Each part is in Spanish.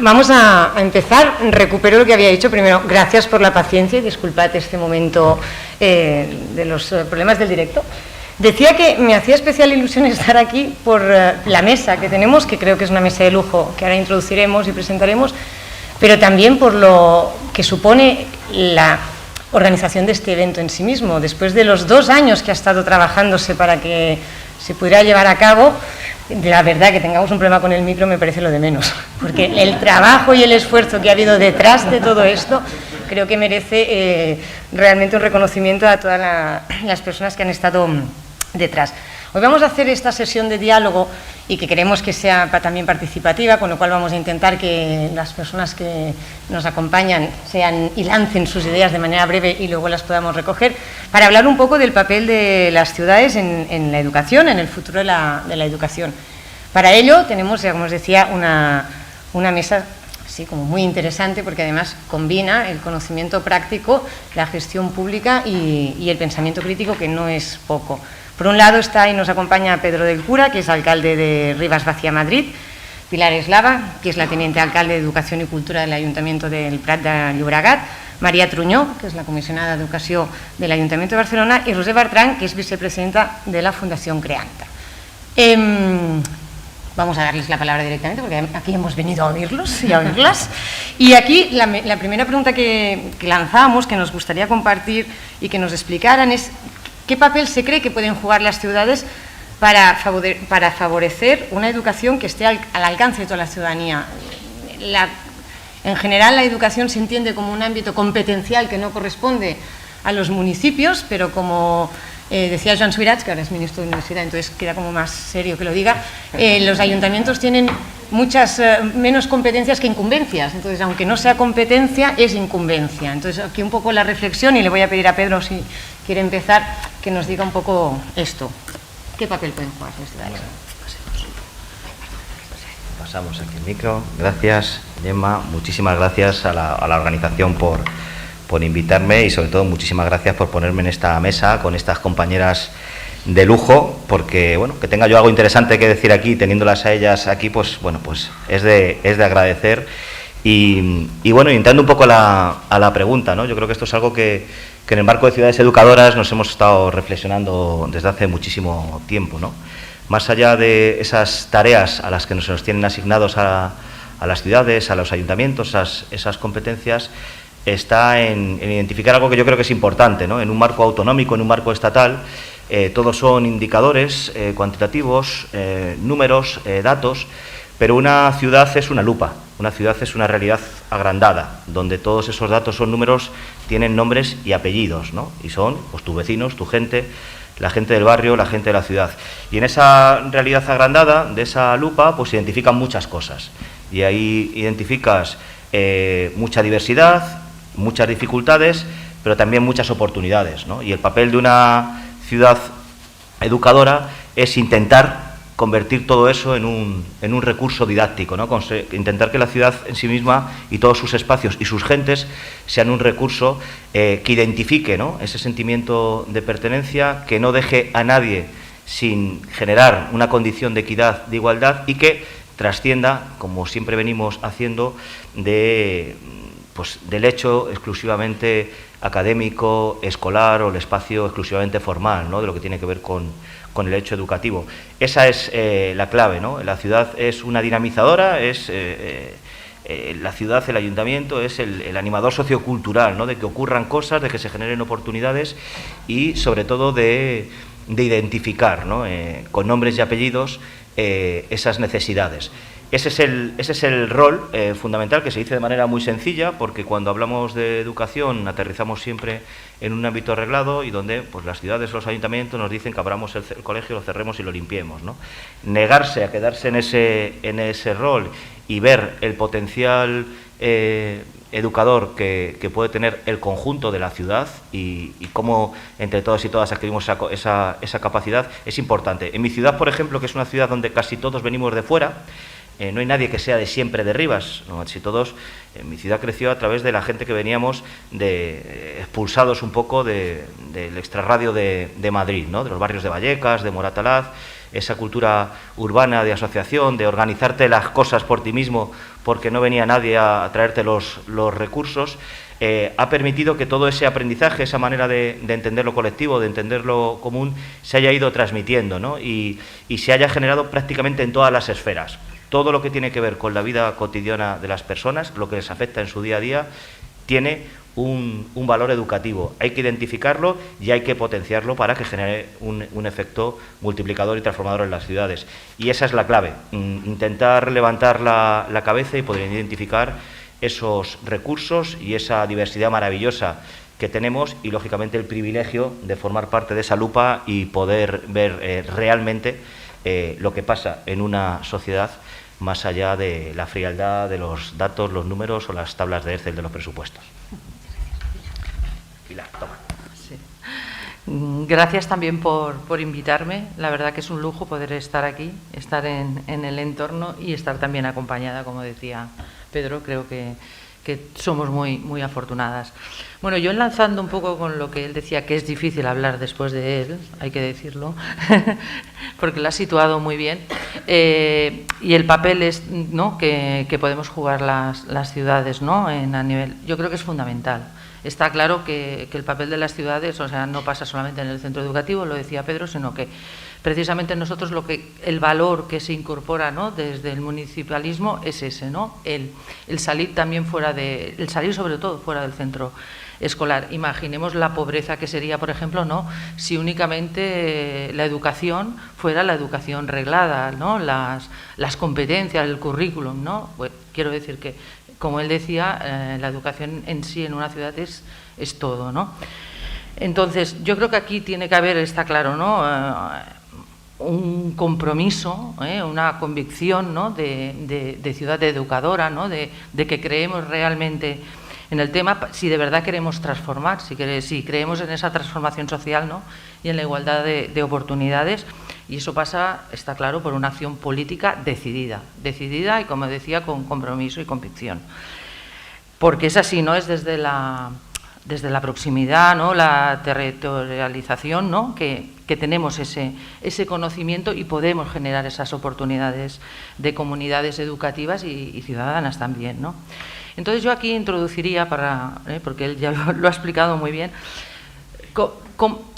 vamos a empezar. Recupero lo que había dicho. Primero, gracias por la paciencia y disculpad este momento de los problemas del directo. Decía que me hacía especial ilusión estar aquí por la mesa que tenemos, que creo que es una mesa de lujo que ahora introduciremos y presentaremos, pero también por lo que supone la organización de este evento en sí mismo. Después de los 2 años que ha estado trabajándose para que se pudiera llevar a cabo, la verdad que tengamos un problema con el micro me parece lo de menos, porque el trabajo y el esfuerzo que ha habido detrás de todo esto creo que merece realmente un reconocimiento a todas las personas que han estado detrás. Hoy vamos a hacer esta sesión de diálogo y que queremos que sea también participativa, con lo cual vamos a intentar que las personas que nos acompañan sean y lancen sus ideas de manera breve y luego las podamos recoger, para hablar un poco del papel de las ciudades en la educación, en el futuro de la educación. Para ello tenemos, como os decía, una mesa sí, como muy interesante, porque además combina el conocimiento práctico, la gestión pública y el pensamiento crítico, que no es poco. Por un lado está y nos acompaña Pedro del Cura, que es alcalde de Rivas Vacia, Madrid, Pilar Eslava, que es la teniente alcalde de Educación y Cultura del Ayuntamiento del Prat de Llobregat, María Truñó, que es la comisionada de Educació del Ayuntamiento de Barcelona, y Roser Bertran, que es vicepresidenta de la Fundación Creanta. Vamos a darles la palabra directamente, porque aquí hemos venido a oírlos y a oírlas. Y aquí la primera pregunta que lanzamos, que nos gustaría compartir y que nos explicaran, es ¿qué papel se cree que pueden jugar las ciudades para favorecer una educación que esté al alcance de toda la ciudadanía? En general, la educación se entiende como un ámbito competencial que no corresponde a los municipios, pero como decía Joan Subirats, que ahora es ministro de Universidad, entonces queda como más serio que lo diga, los ayuntamientos tienen muchas menos competencias que incumbencias. Entonces, aunque no sea competencia, es incumbencia. Entonces, aquí un poco la reflexión, y le voy a pedir a Pedro, si quiere empezar, que nos diga un poco esto. ¿Qué papel pueden jugar las ciudades? Pasamos aquí el micro. Gracias, Gemma. Muchísimas gracias a la organización por invitarme, y sobre todo muchísimas gracias por ponerme en esta mesa con estas compañeras de lujo, porque bueno, que tenga yo algo interesante que decir aquí, teniéndolas a ellas aquí, pues bueno, pues es de agradecer. Y bueno, entrando un poco a la pregunta, ¿no? Yo creo que esto es algo que en el marco de ciudades educadoras nos hemos estado reflexionando desde hace muchísimo tiempo, ¿no? Más allá de esas tareas a las que nos tienen asignados a las ciudades, a los ayuntamientos, esas competencias, está en identificar algo que yo creo que es importante, ¿no? En un marco autonómico, en un marco estatal, todos son indicadores cuantitativos, números, datos, pero una ciudad es una lupa, una ciudad es una realidad agrandada, donde todos esos datos son números, tienen nombres y apellidos, ¿no? Y son pues tus vecinos, tu gente, la gente del barrio, la gente de la ciudad. Y en esa realidad agrandada, de esa lupa, pues se identifican muchas cosas. Y ahí identificas mucha diversidad, muchas dificultades, pero también muchas oportunidades, ¿no? Y el papel de una ciudad educadora es intentar convertir todo eso en un recurso didáctico, ¿no? Intentar que la ciudad en sí misma y todos sus espacios y sus gentes sean un recurso que identifique, ¿no? Ese sentimiento de pertenencia, que no deje a nadie sin generar una condición de equidad, de igualdad, y que trascienda, como siempre venimos haciendo, del hecho exclusivamente académico, escolar, o el espacio exclusivamente formal, ¿no? De lo que tiene que ver con el hecho educativo. Esa es la clave, ¿no? La ciudad es una dinamizadora, la ciudad, el ayuntamiento, es el animador sociocultural, ¿no? De que ocurran cosas, de que se generen oportunidades y, sobre todo, de identificar, ¿no? Con nombres y apellidos esas necesidades. Ese es el rol fundamental, que se dice de manera muy sencilla, porque cuando hablamos de educación aterrizamos siempre en un ámbito arreglado, y donde pues las ciudades o los ayuntamientos nos dicen que abramos el colegio, lo cerremos y lo limpiemos, ¿no? Negarse a quedarse en ese rol y ver el potencial educador que puede tener el conjunto de la ciudad y cómo entre todos y todas adquirimos esa capacidad es importante. En mi ciudad, por ejemplo, que es una ciudad donde casi todos venimos de fuera, no hay nadie que sea de siempre de Rivas, ¿no? Si todos, mi ciudad creció a través de la gente que veníamos expulsados un poco del extrarradio de Madrid, ¿no? De los barrios de Vallecas, de Moratalaz, esa cultura urbana de asociación, de organizarte las cosas por ti mismo porque no venía nadie a traerte los recursos, ha permitido que todo ese aprendizaje, esa manera de entender lo colectivo, de entender lo común, se haya ido transmitiendo, ¿no? Y se haya generado prácticamente en todas las esferas. Todo lo que tiene que ver con la vida cotidiana de las personas, lo que les afecta en su día a día, tiene un valor educativo. Hay que identificarlo y hay que potenciarlo para que genere un efecto multiplicador y transformador en las ciudades. Y esa es la clave, intentar levantar la cabeza y poder identificar esos recursos y esa diversidad maravillosa que tenemos y, lógicamente, el privilegio de formar parte de esa lupa y poder ver realmente lo que pasa en una sociedad más allá de la frialdad de los datos, los números o las tablas de Excel de los presupuestos. Pilar, toma. Sí. Gracias también por invitarme. La verdad que es un lujo poder estar aquí, estar en el entorno y estar también acompañada, como decía Pedro. Creo que somos muy afortunadas. Bueno, yo enlazando un poco con lo que él decía, que es difícil hablar después de él, hay que decirlo, porque lo ha situado muy bien, y el papel es, ¿no?, que podemos jugar las ciudades, ¿no?, a nivel, yo creo que es fundamental. Está claro que el papel de las ciudades, o sea, no pasa solamente en el centro educativo, lo decía Pedro, sino que precisamente nosotros el valor que se incorpora, ¿no?, desde el municipalismo es ese, ¿no?, el salir también el salir sobre todo fuera del centro escolar. Imaginemos la pobreza que sería, por ejemplo, ¿no?, si únicamente la educación fuera la educación reglada, ¿no?, las competencias, el currículum, ¿no? Pues, quiero decir que, como él decía, la educación en sí en una ciudad es todo, ¿no? Entonces, yo creo que aquí tiene que haber, está claro, ¿no?, un compromiso, una convicción, ¿no?, de ciudad educadora, ¿no?, de que creemos realmente en el tema, si de verdad queremos transformar, si creemos en esa transformación social, ¿no?, y en la igualdad de oportunidades. Y eso pasa, está claro, por una acción política decidida y, como decía, con compromiso y convicción. Porque es así, ¿no?, es desde la proximidad, ¿no?, la territorialización, ¿no?, que tenemos ese conocimiento y podemos generar esas oportunidades de comunidades educativas y ciudadanas también, ¿no? Entonces yo aquí introduciría, porque él ya lo ha explicado muy bien,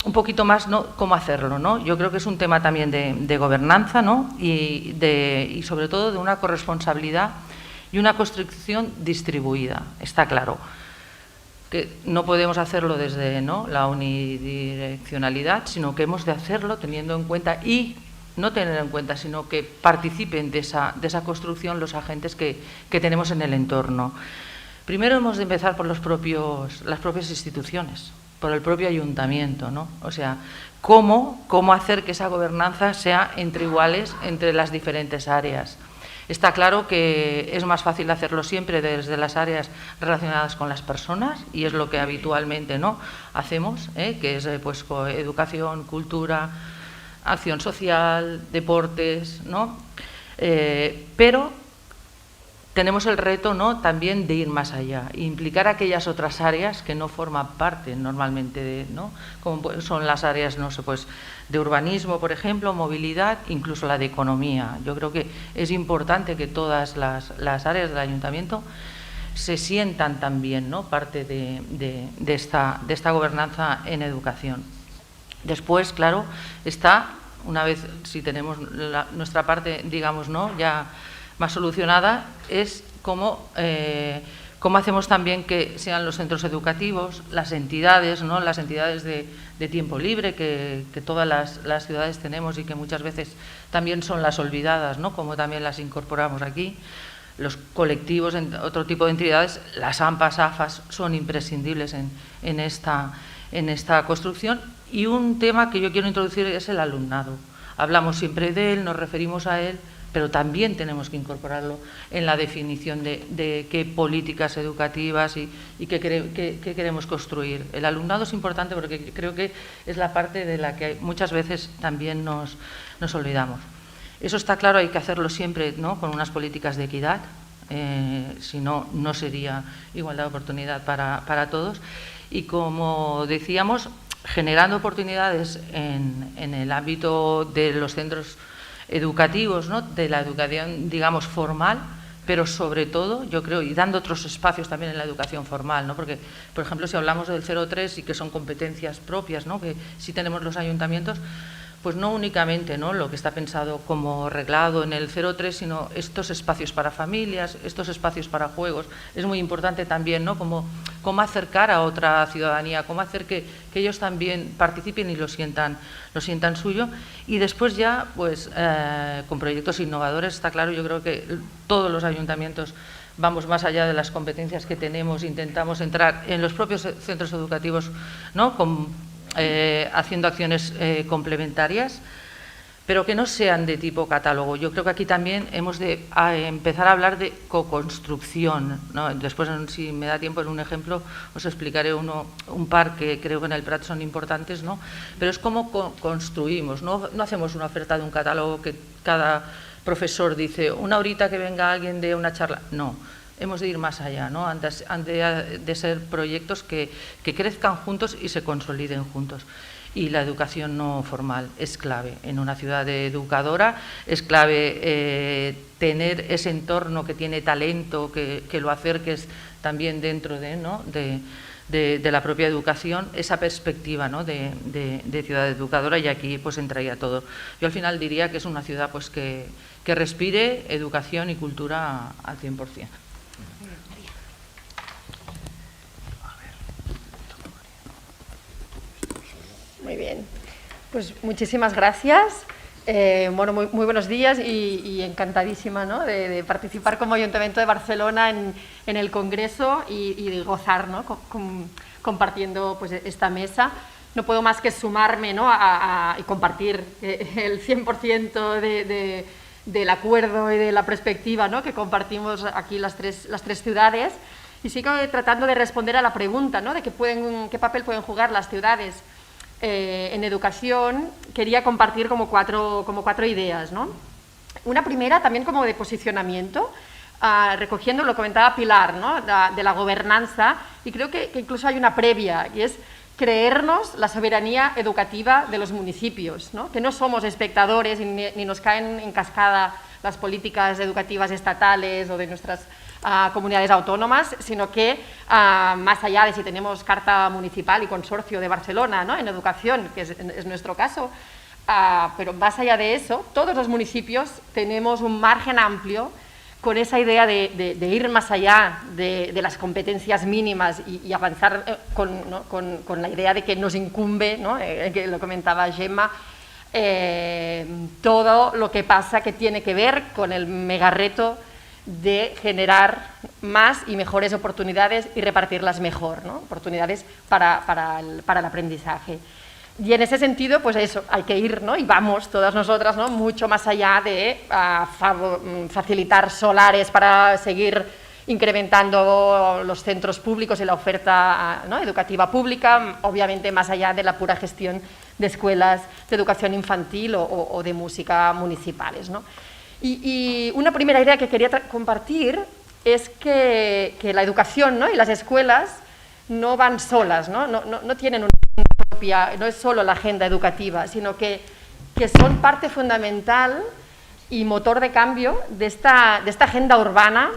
un poquito más, ¿no?, cómo hacerlo, ¿no? Yo creo que es un tema también de gobernanza, ¿no?, y sobre todo de una corresponsabilidad y una construcción distribuida, está claro. Que no podemos hacerlo desde, ¿no?, la unidireccionalidad, sino que hemos de hacerlo teniendo en cuenta y no tener en cuenta, sino que participen de esa construcción los agentes que tenemos en el entorno. Primero hemos de empezar por las propias instituciones, por el propio ayuntamiento, ¿no? O sea, cómo hacer que esa gobernanza sea entre iguales entre las diferentes áreas. Está claro que es más fácil hacerlo siempre desde las áreas relacionadas con las personas y es lo que habitualmente, ¿no?, hacemos, que es pues educación, cultura, acción social, deportes, ¿no? Pero tenemos el reto, ¿no?, también de ir más allá, implicar aquellas otras áreas que no forman parte normalmente ¿no?, como son las áreas, no sé, pues de urbanismo, por ejemplo, movilidad, incluso la de economía. Yo creo que es importante que todas las áreas del ayuntamiento se sientan también, ¿no?, parte de esta gobernanza en educación. Después, claro, está, una vez si tenemos nuestra parte, digamos, ¿no?, ya más solucionada, es cómo hacemos también que sean los centros educativos, las entidades, ¿no?, las entidades de tiempo libre que todas las ciudades tenemos y que muchas veces también son las olvidadas, ¿no?, como también las incorporamos aquí. Los colectivos, otro tipo de entidades, las AMPAs, AFAS, son imprescindibles en esta construcción. Y un tema que yo quiero introducir es el alumnado. Hablamos siempre de él, nos referimos a él, pero también tenemos que incorporarlo en la definición de qué políticas educativas y qué queremos construir. El alumnado es importante porque creo que es la parte de la que muchas veces también nos olvidamos. Eso está claro, hay que hacerlo siempre, ¿no?, con unas políticas de equidad, si no, no sería igualdad de oportunidad para todos. Y como decíamos, generando oportunidades en el ámbito de los centros educativos, ¿no?, de la educación, digamos, formal, pero sobre todo, yo creo, y dando otros espacios también en la educación formal, ¿no? Porque, por ejemplo, si hablamos del 0-3 y que son competencias propias, ¿no?, que sí tenemos los ayuntamientos, pues no únicamente, ¿no?, lo que está pensado como reglado en el 0-3, sino estos espacios para familias, estos espacios para juegos. Es muy importante también, ¿no?, cómo acercar a otra ciudadanía, cómo hacer que ellos también participen y lo sientan suyo. Y después ya, pues, con proyectos innovadores, está claro, yo creo que todos los ayuntamientos vamos más allá de las competencias que tenemos, intentamos entrar en los propios centros educativos, ¿no?, haciendo acciones complementarias, pero que no sean de tipo catálogo. Yo creo que aquí también hemos de empezar a hablar de co-construcción, ¿no? Después, si me da tiempo, en un ejemplo os explicaré un par que creo que en el Prat son importantes, ¿no? Pero es cómo construimos, no hacemos una oferta de un catálogo que cada profesor dice, una horita que venga alguien de una charla. No. Hemos de ir más allá, ¿no? Han de ser proyectos que crezcan juntos y se consoliden juntos. Y la educación no formal es clave. En una ciudad educadora es clave tener ese entorno que tiene talento, que lo acerques también dentro de la propia educación, esa perspectiva, ¿no?, de ciudad educadora, y aquí pues entraría todo. Yo al final diría que es una ciudad pues que respire educación y cultura al 100%. Muy bien, pues muchísimas gracias. Bueno, muy buenos días y encantadísima, ¿no?, de participar como Ayuntamiento de Barcelona en el Congreso y de gozar, ¿no?, compartiendo pues esta mesa. No puedo más que sumarme, ¿no?, y compartir el 100% del acuerdo y de la perspectiva, ¿no?, que compartimos aquí las tres ciudades. Y sigo tratando de responder a la pregunta, ¿no?, de qué papel pueden jugar las ciudades en educación. Quería compartir como cuatro ideas, ¿no? Una primera también como de posicionamiento, recogiendo lo que comentaba Pilar, ¿no?, de la gobernanza, y creo que incluso hay una previa, y es creernos la soberanía educativa de los municipios, ¿no?, que no somos espectadores ni nos caen en cascada las políticas educativas estatales o de nuestras comunidades autónomas, sino que más allá de si tenemos carta municipal y consorcio de Barcelona, ¿no?, en educación, que es nuestro caso, pero más allá de eso, todos los municipios tenemos un margen amplio con esa idea de ir más allá de las competencias mínimas y avanzar con la idea de que nos incumbe, ¿no?, que lo comentaba Gemma, todo lo que pasa que tiene que ver con el megareto de generar más y mejores oportunidades y repartirlas mejor, ¿no?, oportunidades para el aprendizaje. Y en ese sentido, pues eso, hay que ir, ¿no?, y vamos todas nosotras, ¿no?, mucho más allá de facilitar solares para seguir incrementando los centros públicos y la oferta, ¿no?, educativa pública, obviamente más allá de la pura gestión de escuelas de educación infantil o de música municipales, ¿no? Y una primera idea que quería compartir es que la educación, ¿no?, y las escuelas no van solas, no tienen una propia, no es solo la agenda educativa, sino que son parte fundamental y motor de cambio de esta agenda urbana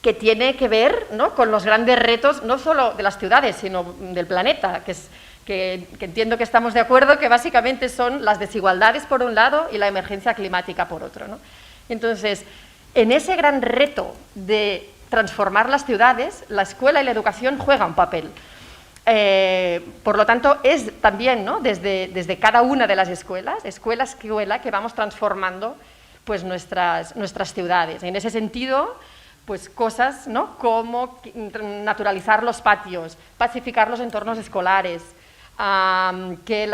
que tiene que ver, ¿no?, con los grandes retos, no solo de las ciudades, sino del planeta, que entiendo que estamos de acuerdo, que básicamente son las desigualdades por un lado y la emergencia climática por otro, ¿no? Entonces, en ese gran reto de transformar las ciudades, la escuela y la educación juegan un papel. Por lo tanto, es también, ¿no?, desde cada una de las escuela, que vamos transformando pues, nuestras ciudades. En ese sentido, pues cosas, ¿no?, como naturalizar los patios, pacificar los entornos escolares, que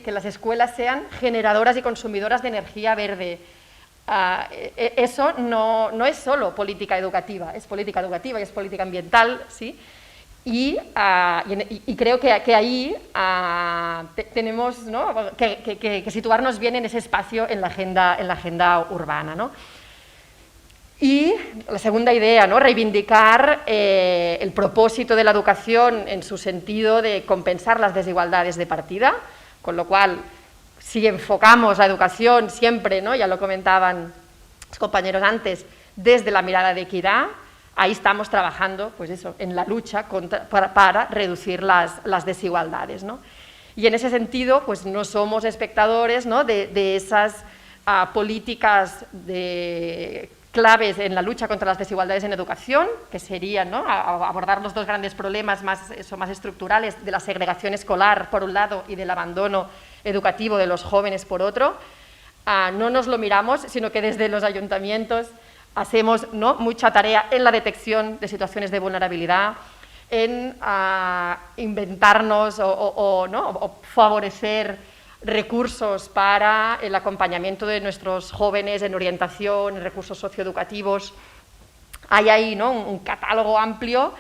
las escuelas sean generadoras y consumidoras de energía verde. Eso no es solo política educativa, es política educativa y es política ambiental, ¿sí? Y creo que ahí tenemos, ¿no?, que situarnos bien en ese espacio en la agenda urbana, ¿no? Y la segunda idea, ¿no?, reivindicar el propósito de la educación en su sentido de compensar las desigualdades de partida, con lo cual si enfocamos la educación siempre, ¿no?, ya lo comentaban los compañeros antes, desde la mirada de equidad, ahí estamos trabajando, pues eso, en la lucha para reducir las desigualdades, ¿no? Y en ese sentido, pues no somos espectadores, ¿no?, de esas políticas claves en la lucha contra las desigualdades en educación, que serían, ¿no?, abordar los dos grandes problemas más estructurales de la segregación escolar, por un lado, y del abandono educativo de los jóvenes, por otro. No nos lo miramos, sino que desde los ayuntamientos hacemos, ¿no?, mucha tarea en la detección de situaciones de vulnerabilidad, en inventarnos o favorecer recursos para el acompañamiento de nuestros jóvenes en orientación, en recursos socioeducativos. Hay ahí, ¿no?, un catálogo amplio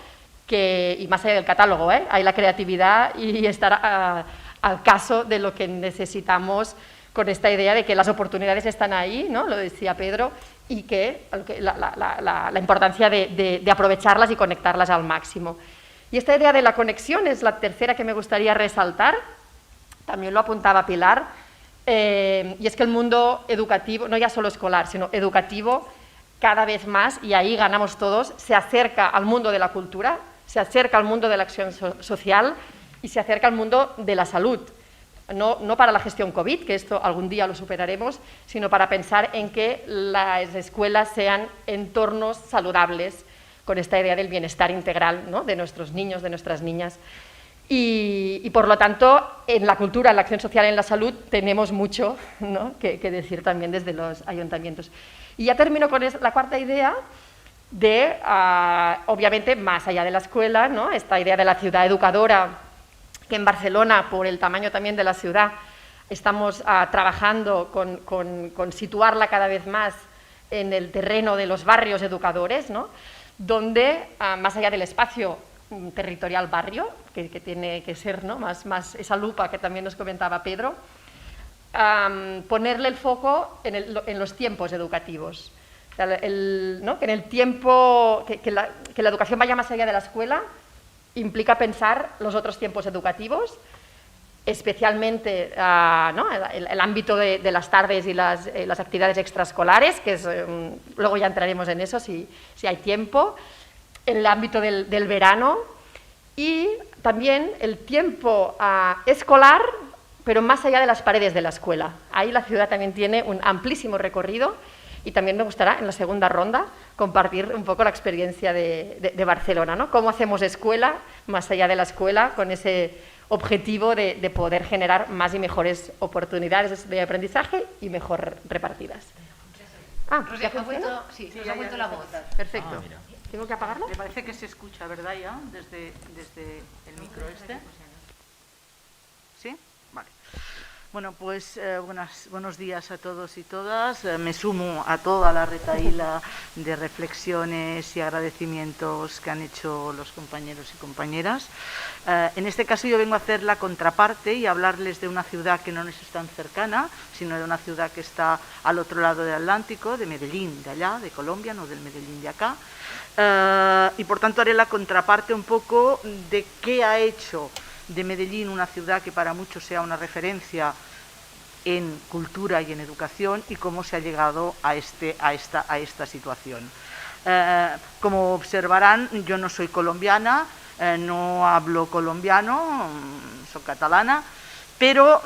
y más allá del catálogo, hay la creatividad y estar al caso de lo que necesitamos, con esta idea de que las oportunidades están ahí, ¿no?, lo decía Pedro, y que la importancia de aprovecharlas y conectarlas al máximo. Y esta idea de la conexión es la tercera que me gustaría resaltar, también lo apuntaba Pilar, y es que el mundo educativo, no ya solo escolar, sino educativo, cada vez más, y ahí ganamos todos, se acerca al mundo de la cultura, se acerca al mundo de la acción social y se acerca al mundo de la salud. No para la gestión COVID, que esto algún día lo superaremos, sino para pensar en que las escuelas sean entornos saludables, con esta idea del bienestar integral, ¿no?, de nuestros niños, de nuestras niñas. Y por lo tanto, en la cultura, en la acción social, en la salud, tenemos mucho, ¿no?, que decir también desde los ayuntamientos. Y ya termino con la cuarta idea de, obviamente, más allá de la escuela, ¿no?, esta idea de la ciudad educadora, que en Barcelona, por el tamaño también de la ciudad, estamos trabajando con situarla cada vez más en el terreno de los barrios educadores, ¿no?, donde, más allá del espacio territorial barrio, que tiene que ser, ¿no?, más esa lupa que también nos comentaba Pedro, ponerle el foco en los tiempos educativos. O sea, ¿no?, que en el tiempo, que la educación vaya más allá de la escuela, implica pensar los otros tiempos educativos, especialmente ¿no?, el ámbito de las tardes y las actividades extraescolares, que es, luego ya entraremos en eso si hay tiempo, el ámbito del verano y también el tiempo escolar, pero más allá de las paredes de la escuela. Ahí la ciudad también tiene un amplísimo recorrido y también me gustará en la segunda ronda compartir un poco la experiencia de Barcelona, ¿no? Cómo hacemos escuela más allá de la escuela con ese objetivo de poder generar más y mejores oportunidades de aprendizaje y mejor repartidas. Rosa, nos ha vuelto la voz. Perfecto. ¿Tengo que apagarlo? Me parece que se escucha, ¿verdad, ya? Desde el micro este. ¿Sí? Vale. Bueno, pues buenos días a todos y todas. Me sumo a toda la retahíla de reflexiones y agradecimientos que han hecho los compañeros y compañeras. En este caso yo vengo a hacer la contraparte y hablarles de una ciudad que no nos es tan cercana, sino de una ciudad que está al otro lado del Atlántico, de Medellín, de allá, de Colombia, no del Medellín de acá. Y por tanto haré la contraparte un poco de qué ha hecho de Medellín una ciudad que para muchos sea una referencia en cultura y en educación y cómo se ha llegado a esta situación. Como observarán, yo no soy colombiana, no hablo colombiano, soy catalana, pero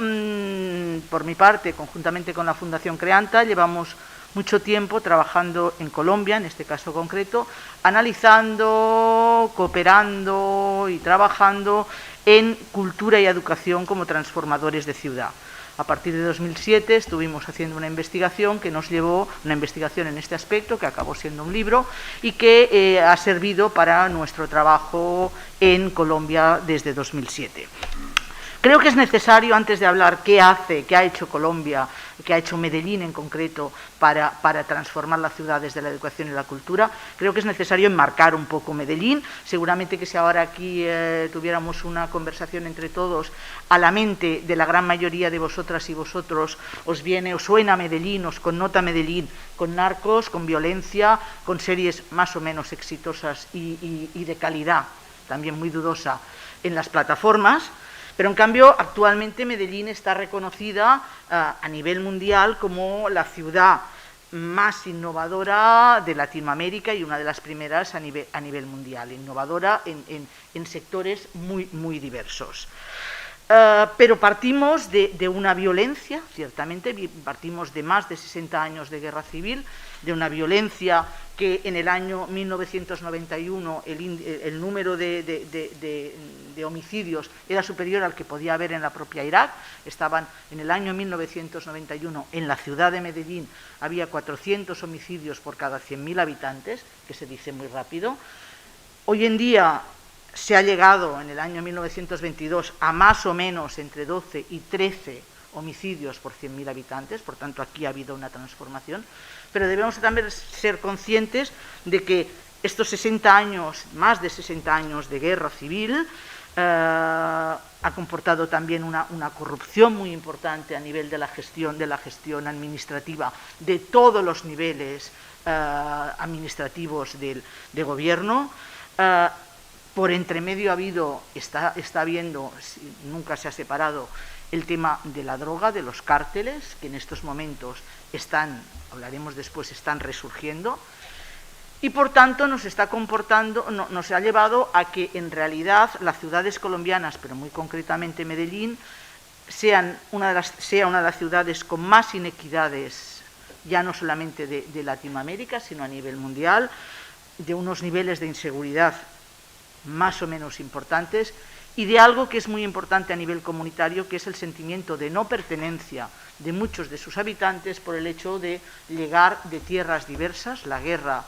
por mi parte, conjuntamente con la Fundación Creanta, llevamos mucho tiempo trabajando en Colombia, en este caso concreto, analizando, cooperando y trabajando en cultura y educación como transformadores de ciudad. A partir de 2007 estuvimos haciendo una investigación que nos llevó, una investigación en este aspecto, que acabó siendo un libro y que ha servido para nuestro trabajo en Colombia desde 2007. Creo que es necesario, antes de hablar qué ha hecho Colombia, qué ha hecho Medellín en concreto para transformar la ciudad desde la educación y la cultura, creo que es necesario enmarcar un poco Medellín. Seguramente que si ahora aquí tuviéramos una conversación entre todos, a la mente de la gran mayoría de vosotras y vosotros os suena Medellín, os connota Medellín con narcos, con violencia, con series más o menos exitosas y de calidad, también muy dudosa, en las plataformas. Pero en cambio, actualmente Medellín está reconocida a nivel mundial como la ciudad más innovadora de Latinoamérica y una de las primeras a nivel mundial, innovadora en sectores muy diversos. Pero partimos de una violencia, ciertamente, partimos de más de 60 años de guerra civil, de una violencia que en el año 1991 el número de homicidios era superior al que podía haber en la propia Irak. Estaban en el año 1991 en la ciudad de Medellín, había 400 homicidios por cada 100.000 habitantes, que se dice muy rápido. Hoy en día se ha llegado en el año 1922 a más o menos entre 12 y 13 homicidios por 100.000 habitantes, por tanto aquí ha habido una transformación, pero debemos también ser conscientes de que estos 60 años, más de 60 años de guerra civil, ha comportado también una corrupción muy importante a nivel de la gestión administrativa de todos los niveles administrativos de gobierno. Por entremedio está habiendo, nunca se ha separado, el tema de la droga, de los cárteles, que en estos momentos hablaremos después, están resurgiendo, y por tanto nos ha llevado a que en realidad las ciudades colombianas, pero muy concretamente Medellín, sea una de las ciudades con más inequidades, ya no solamente de Latinoamérica, sino a nivel mundial, de unos niveles de inseguridad más o menos importantes, y de algo que es muy importante a nivel comunitario, que es el sentimiento de no pertenencia de muchos de sus habitantes por el hecho de llegar de tierras diversas. La guerra,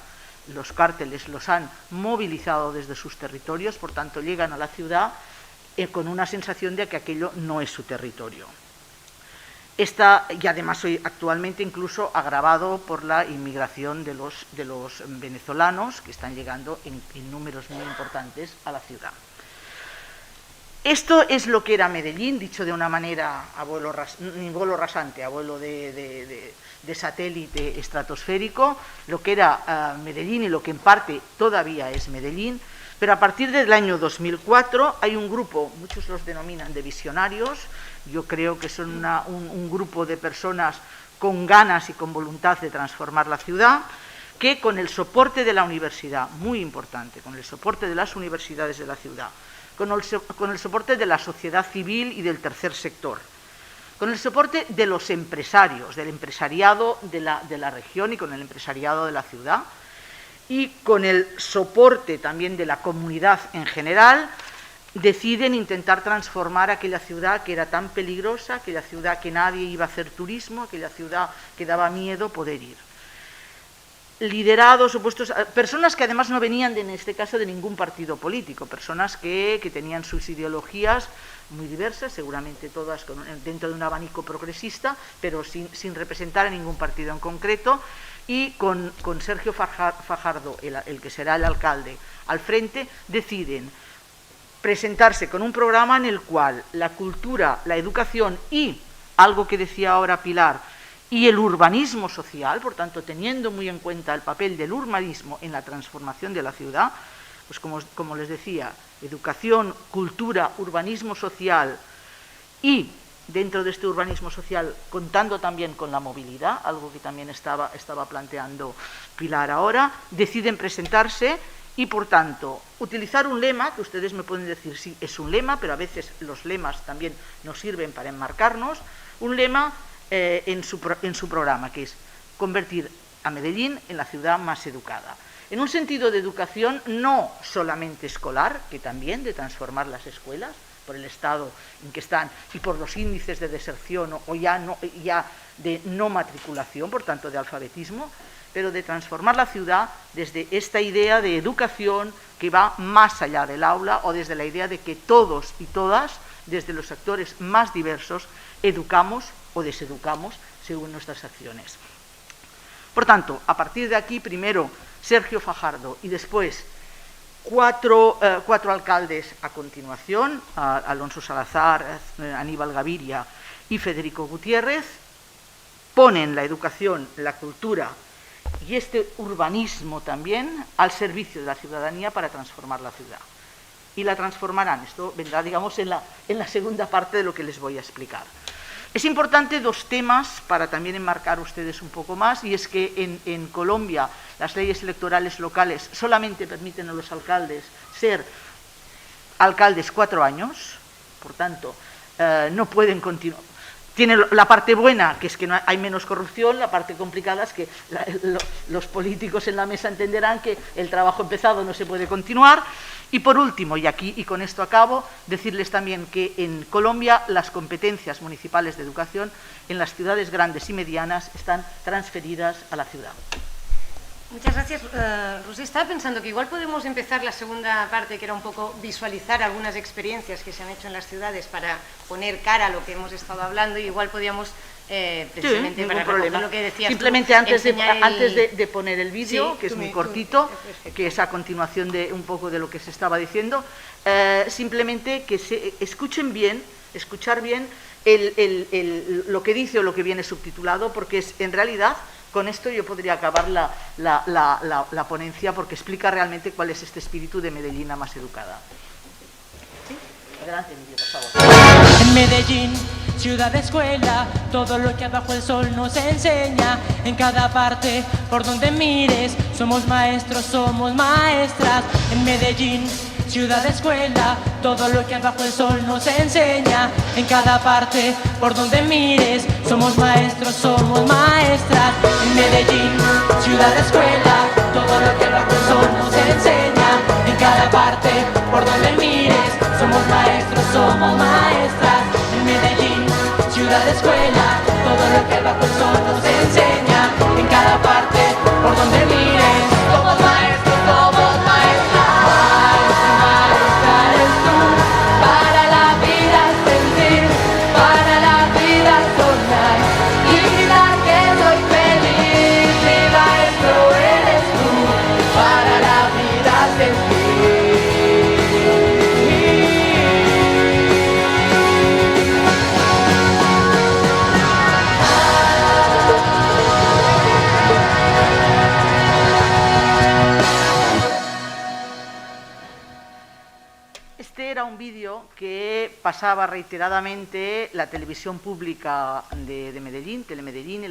los cárteles los han movilizado desde sus territorios, por tanto llegan a la ciudad con una sensación de que aquello no es su territorio. Y además hoy actualmente incluso agravado por la inmigración de los venezolanos, que están llegando en números muy importantes a la ciudad. Esto es lo que era Medellín, dicho de una manera vuelo rasante, a vuelo de satélite estratosférico, lo que era Medellín y lo que en parte todavía es Medellín. Pero a partir del año 2004 hay un grupo, muchos los denominan de visionarios, yo creo que son un grupo de personas con ganas y con voluntad de transformar la ciudad, que con el soporte de la universidad, muy importante, con el soporte de las universidades de la ciudad, con el soporte de la sociedad civil y del tercer sector, con el soporte de los empresarios, del empresariado de la región y con el empresariado de la ciudad, y con el soporte también de la comunidad en general, deciden intentar transformar aquella ciudad que era tan peligrosa, aquella ciudad que nadie iba a hacer turismo, aquella ciudad que daba miedo poder ir. Liderados, supuestos, personas que además no venían, en este caso, de ningún partido político, personas que tenían sus ideologías muy diversas, seguramente todas dentro de un abanico progresista, pero sin representar a ningún partido en concreto, y con Sergio Fajardo, el que será el alcalde, al frente, deciden presentarse con un programa en el cual la cultura, la educación y, algo que decía ahora Pilar, y el urbanismo social, por tanto, teniendo muy en cuenta el papel del urbanismo en la transformación de la ciudad, pues como les decía, educación, cultura, urbanismo social y, dentro de este urbanismo social, contando también con la movilidad, algo que también estaba planteando Pilar ahora, deciden presentarse y, por tanto, utilizar un lema, que ustedes me pueden decir, sí, es un lema, pero a veces los lemas también nos sirven para enmarcarnos, un lema en su programa, que es convertir a Medellín en la ciudad más educada. En un sentido de educación no solamente escolar, que también de transformar las escuelas, por el estado en que están y por los índices de deserción o ya de no matriculación, por tanto de alfabetismo, pero de transformar la ciudad desde esta idea de educación que va más allá del aula, o desde la idea de que todos y todas, desde los sectores más diversos, educamos o deseducamos según nuestras acciones. Por tanto, a partir de aquí, primero Sergio Fajardo y después cuatro alcaldes a continuación, Alonso Salazar, Aníbal Gaviria y Federico Gutiérrez, ponen la educación, la cultura y este urbanismo también al servicio de la ciudadanía para transformar la ciudad. y la transformarán. Esto vendrá, digamos, en la segunda parte de lo que les voy a explicar. Es importante dos temas para también enmarcar ustedes un poco más, y es que en Colombia las leyes electorales locales solamente permiten a los alcaldes ser alcaldes 4 años, por tanto, no pueden continuar. Tiene la parte buena, que es que no hay menos corrupción; la parte complicada es que los políticos en la mesa entenderán que el trabajo empezado no se puede continuar. Y por último, y con esto acabo, decirles también que en Colombia las competencias municipales de educación en las ciudades grandes y medianas están transferidas a la ciudad. Muchas gracias, Rosy. Estaba pensando que igual podemos empezar la segunda parte, que era un poco visualizar algunas experiencias que se han hecho en las ciudades para poner cara a lo que hemos estado hablando, y igual podíamos, precisamente, sí, para recoger lo que decías simplemente tú, antes de poner el vídeo, sí, que es muy cortito, que es a continuación de un poco de lo que se estaba diciendo, simplemente que se escuchen bien, escuchar bien lo que dice o lo que viene subtitulado, porque es, en realidad, con esto yo podría acabar la ponencia, porque explica realmente cuál es este espíritu de Medellín más educada. ¿Sí? Adelante, Emilio, por favor. En Medellín, ciudad escuela, todo lo que abajo el sol nos enseña. En cada parte, por donde mires, somos maestros, somos maestras. En Medellín, ciudad escuela, todo lo que abajo el sol nos enseña. En cada parte, por donde mires, somos maestros, somos maestras. En Medellín, ciudad escuela, todo lo que abajo el sol nos enseña. En cada parte, por donde mires, somos maestros, somos maestras. En Medellín, ciudad escuela, todo lo que abajo el sol nos enseña. En cada parte, por donde mires, somos maestros, somos maestras. Para la vida sentir, para la vida soñar, y gritar que soy feliz, mi maestro eres tú, para la vida sentir. Este era un vídeo que pasaba reiteradamente la televisión pública de Medellín, Telemedellín, y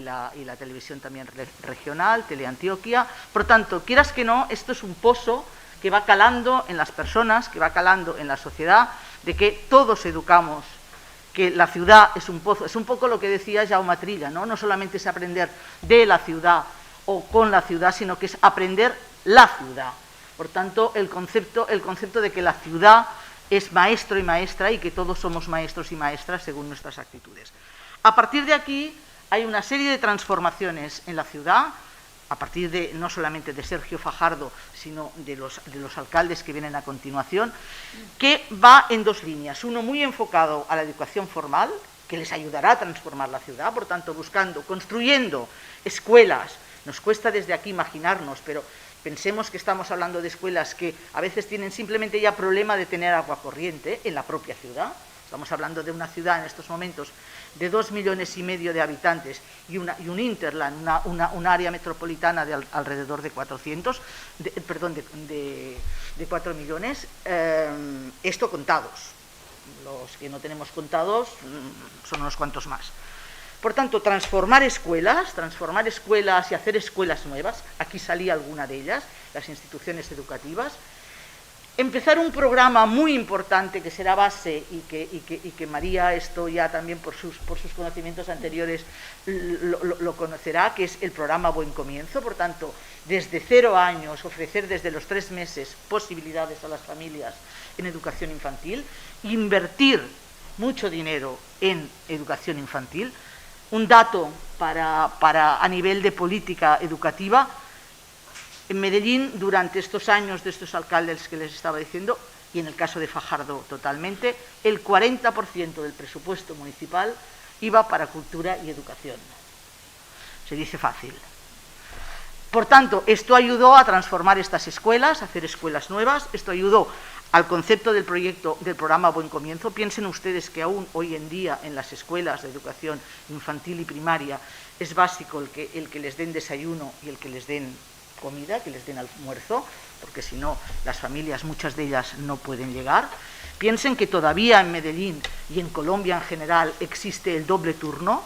la televisión también regional, Teleantioquia. Por tanto, quieras que no, esto es un pozo que va calando en las personas, que va calando en la sociedad, de que todos educamos, que la ciudad es un pozo. Es un poco lo que decía Jaume Trilla, ¿no? No solamente es aprender de la ciudad o con la ciudad, sino que es aprender la ciudad. Por tanto, el concepto de que la ciudad es maestro y maestra, y que todos somos maestros y maestras según nuestras actitudes. A partir de aquí hay una serie de transformaciones en la ciudad, a partir de no solamente de Sergio Fajardo, sino de los alcaldes que vienen a continuación, que va en dos líneas. Uno muy enfocado a la educación formal, que les ayudará a transformar la ciudad, por tanto, construyendo escuelas. Nos cuesta desde aquí imaginarnos, pero pensemos que estamos hablando de escuelas que a veces tienen simplemente ya problema de tener agua corriente en la propia ciudad. Estamos hablando de una ciudad en estos momentos de 2,5 millones de habitantes y un hinterland, una área metropolitana de alrededor de 4 millones, esto contados. Los que no tenemos contados son unos cuantos más. Por tanto, transformar escuelas y hacer escuelas nuevas, aquí salía alguna de ellas, las instituciones educativas. Empezar un programa muy importante que será base y que María, esto ya también por sus conocimientos anteriores lo conocerá, que es el programa Buen Comienzo. Por tanto, desde 0 años, ofrecer desde los 3 meses posibilidades a las familias en educación infantil, invertir mucho dinero en educación infantil. Un dato a nivel de política educativa: en Medellín, durante estos años de estos alcaldes que les estaba diciendo, y en el caso de Fajardo totalmente, el 40% del presupuesto municipal iba para cultura y educación. Se dice fácil. Por tanto, esto ayudó a transformar estas escuelas, a hacer escuelas nuevas. Esto ayudó al concepto del proyecto del programa Buen Comienzo. Piensen ustedes que aún hoy en día en las escuelas de educación infantil y primaria es básico el que les den desayuno y el que les den comida, que les den almuerzo. porque si no, las familias, muchas de ellas, no pueden llegar. Piensen que todavía en Medellín y en Colombia en general existe el doble turno,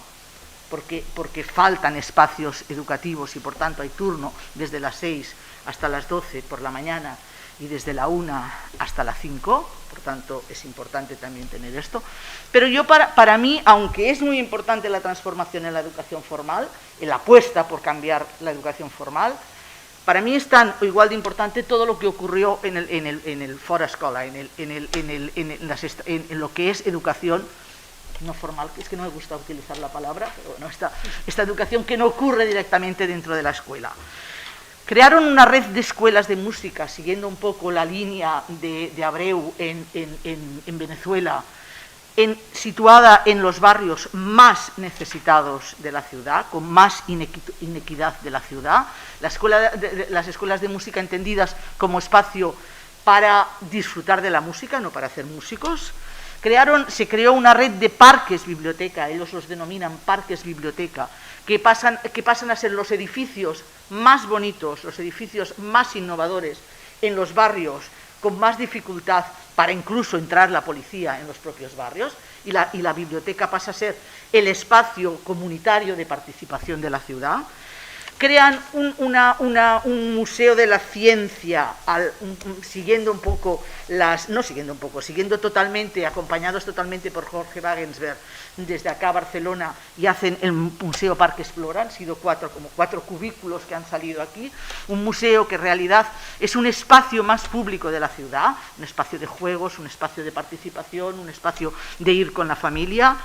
porque faltan espacios educativos y por tanto hay turno desde las 6 hasta las 12 por la mañana y desde la 1 hasta las 5, por tanto es importante también tener esto. Pero yo para mí, aunque es muy importante la transformación en la educación formal, en la apuesta por cambiar la educación formal, para mí es tan o igual de importante todo lo que ocurrió en el fora escola, en lo que es educación no formal, es que no me gusta utilizar la palabra, pero bueno, esta educación que no ocurre directamente dentro de la escuela. Crearon una red de escuelas de música, siguiendo un poco la línea de Abreu en Venezuela, situada en los barrios más necesitados de la ciudad, con más inequidad de la ciudad. Las escuelas de música entendidas como espacio para disfrutar de la música, no para hacer músicos. Se creó una red de parques biblioteca, ellos los denominan parques biblioteca, que pasan a ser los edificios más bonitos, los edificios más innovadores en los barrios con más dificultad para incluso entrar la policía en los propios barrios, y la biblioteca pasa a ser el espacio comunitario de participación de la ciudad. Crean un museo de la ciencia, siguiendo totalmente, acompañados totalmente por Jorge Wagensberg desde acá a Barcelona, y hacen el Museo Parque Explora. Han sido como cuatro cubículos que han salido aquí, un museo que en realidad es un espacio más público de la ciudad, un espacio de juegos, un espacio de participación, un espacio de ir con la familia,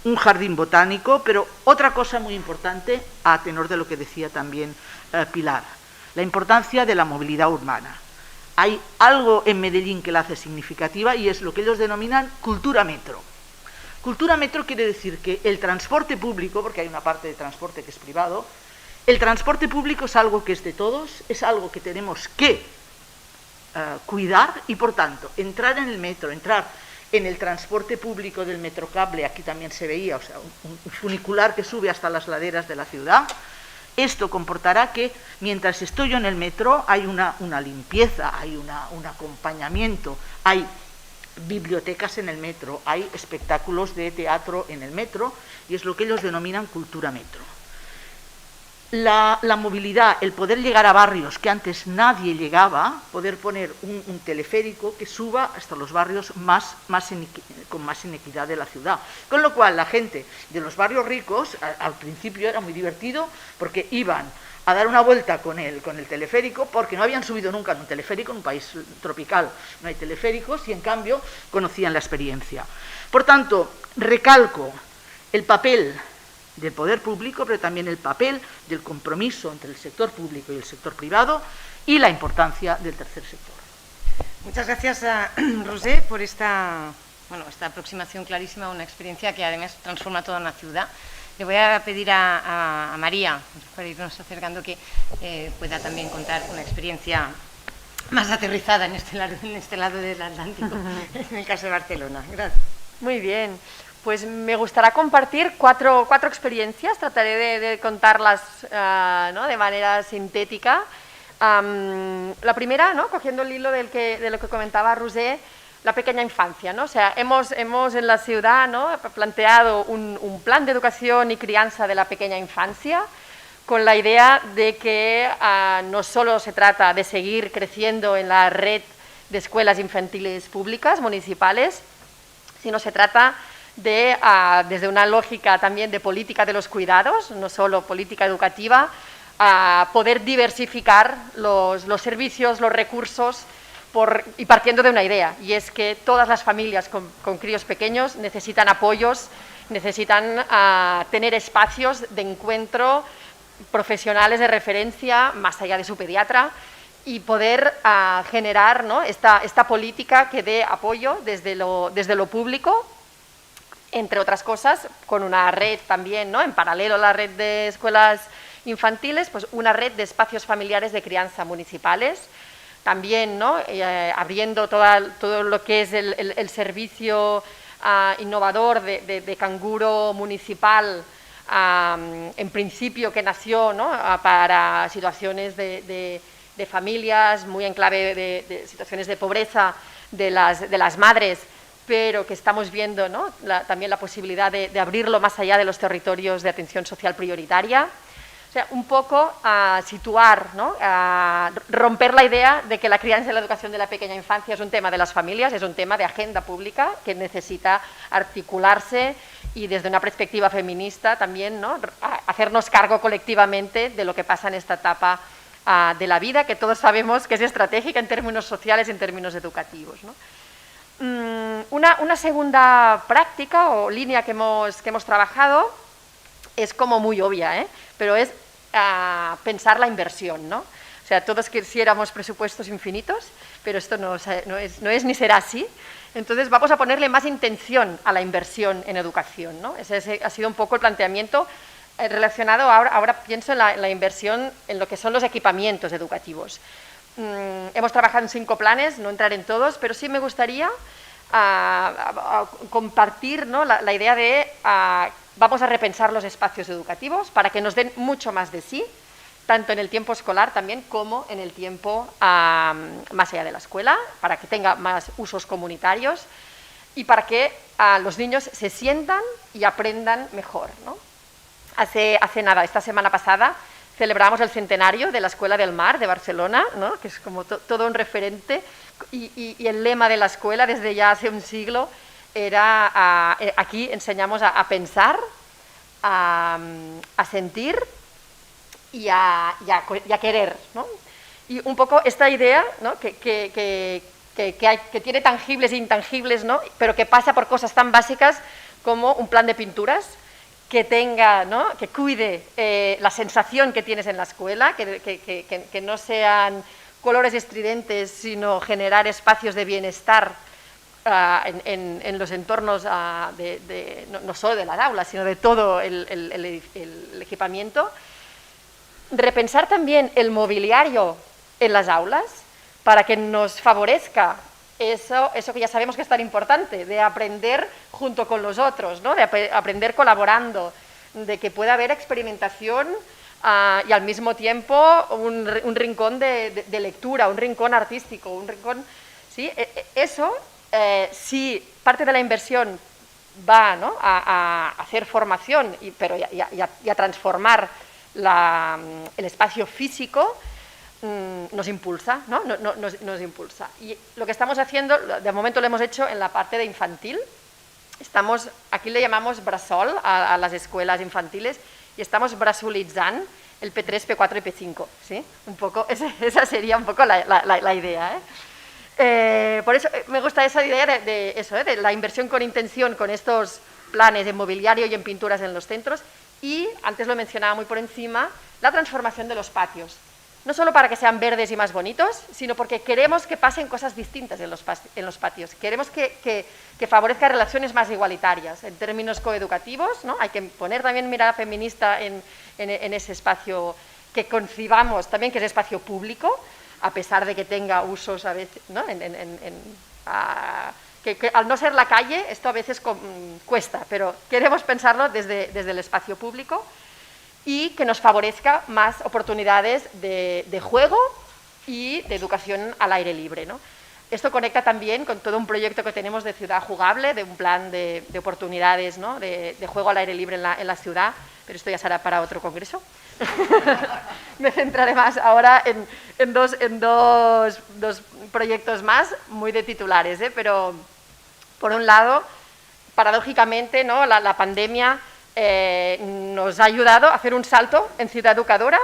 un jardín botánico. Pero otra cosa muy importante, a tenor de lo que decía también Pilar, la importancia de la movilidad urbana. Hay algo en Medellín que la hace significativa, y es lo que ellos denominan cultura metro. Cultura metro quiere decir que el transporte público, porque hay una parte de transporte que es privado, el transporte público es algo que es de todos, es algo que tenemos que cuidar, y por tanto entrar en el metro, entrar en el transporte público del Metrocable, aquí también se veía, o sea, un funicular que sube hasta las laderas de la ciudad. Esto comportará que mientras estoy yo en el metro hay una limpieza, hay un acompañamiento, hay bibliotecas en el metro, hay espectáculos de teatro en el metro, y es lo que ellos denominan cultura metro. La movilidad, el poder llegar a barrios que antes nadie llegaba, poder poner un teleférico que suba hasta los barrios con más inequidad de la ciudad. Con lo cual la gente de los barrios ricos, al principio era muy divertido, porque iban a dar una vuelta con el teleférico, porque no habían subido nunca en un teleférico. En un país tropical no hay teleféricos, y en cambio conocían la experiencia. Por tanto, recalco el papel del poder público, pero también el papel del compromiso entre el sector público y el sector privado, y la importancia del tercer sector. Muchas gracias a Rosé por esta aproximación clarísima a una experiencia que además transforma toda una ciudad. Le voy a pedir a María, para irnos acercando, que pueda también contar una experiencia más aterrizada en este lado del Atlántico, en el caso de Barcelona. Gracias. Muy bien. Pues me gustará compartir cuatro experiencias, trataré de contarlas de manera sintética. La primera, cogiendo el hilo de lo que comentaba Rosé, la pequeña infancia, O sea, hemos en la ciudad planteado un plan de educación y crianza de la pequeña infancia, con la idea de que no solo se trata de seguir creciendo en la red de escuelas infantiles públicas municipales, sino se trata de, desde una lógica también de política de los cuidados, no solo política educativa, poder diversificar los servicios, los recursos, y partiendo de una idea, y es que todas las familias con críos pequeños necesitan apoyos, necesitan tener espacios de encuentro, profesionales de referencia, más allá de su pediatra, y poder generar esta política que dé apoyo desde lo público, entre otras cosas, con una red también, en paralelo a la red de escuelas infantiles, pues una red de espacios familiares de crianza municipales, también abriendo todo lo que es el servicio innovador de canguro municipal, en principio que nació para situaciones de de familias, muy en clave de situaciones de pobreza de las madres, pero que estamos viendo, ¿no?, también la posibilidad de abrirlo más allá de los territorios de atención social prioritaria. O sea, un poco a situar, ¿no?, a romper la idea de que la crianza y la educación de la pequeña infancia es un tema de las familias, es un tema de agenda pública que necesita articularse y desde una perspectiva feminista también, ¿no?, hacernos cargo colectivamente de lo que pasa en esta etapa de la vida, que todos sabemos que es estratégica en términos sociales y en términos educativos, ¿no? Una segunda práctica o línea que hemos trabajado es como muy obvia, pero es pensar la inversión, ¿no? O sea, todos quisiéramos presupuestos infinitos, pero esto no es ni será así. Entonces vamos a ponerle más intención a la inversión en educación, ¿no? Ese ha sido un poco el planteamiento relacionado, ahora pienso en la inversión en lo que son los equipamientos educativos. Hemos trabajado en 5 planes, no entrar en todos, pero sí me gustaría compartir, ¿no?, la idea de vamos a repensar los espacios educativos para que nos den mucho más de sí, tanto en el tiempo escolar también como en el tiempo más allá de la escuela, para que tenga más usos comunitarios y para que los niños se sientan y aprendan mejor, ¿no? Hace nada, esta semana pasada, celebramos el centenario de la Escuela del Mar de Barcelona, ¿no?, que es como todo un referente, y el lema de la escuela desde ya hace un siglo era aquí enseñamos a pensar, a sentir y a querer, ¿no? Y un poco esta idea, ¿no?, que tiene tangibles e intangibles, ¿no?, pero que pasa por cosas tan básicas como un plan de pinturas que tenga, ¿no?, que cuide la sensación que tienes en la escuela, que no sean colores estridentes, sino generar espacios de bienestar en los entornos no solo de las aulas, sino de todo el equipamiento. Repensar también el mobiliario en las aulas para que nos favorezca eso que ya sabemos que es tan importante, de aprender junto con los otros, ¿no?, de aprender colaborando, de que pueda haber experimentación y al mismo tiempo un rincón de lectura, un rincón artístico, un rincón, ¿sí? Eso, si parte de la inversión va, ¿no?, a hacer formación, pero y a transformar el espacio físico, nos impulsa, ¿no? Nos impulsa. Y lo que estamos haciendo, de momento lo hemos hecho en la parte de infantil. Aquí le llamamos brasol a las escuelas infantiles y estamos brasulitzant el P3, P4 y P5, ¿sí? Un poco, esa sería un poco la idea, por eso me gusta esa idea de la inversión con intención con estos planes en mobiliario y en pinturas en los centros y, antes lo mencionaba muy por encima, la transformación de los patios. No solo para que sean verdes y más bonitos, sino porque queremos que pasen cosas distintas en los patios. Queremos que favorezca relaciones más igualitarias en términos coeducativos, ¿no? Hay que poner también mirada feminista en ese espacio que concibamos también que es espacio público, a pesar de que tenga usos a veces, ¿no?, que al no ser la calle esto a veces cuesta, pero queremos pensarlo desde el espacio público y que nos favorezca más oportunidades de juego y de educación al aire libre, ¿no? Esto conecta también con todo un proyecto que tenemos de ciudad jugable, de un plan de oportunidades, ¿no?, de juego al aire libre en la ciudad, pero esto ya será para otro congreso. Me centraré más ahora en dos proyectos más, muy de titulares, pero por un lado, paradójicamente, ¿no?, la pandemia nos ha ayudado a hacer un salto en Ciudad Educadora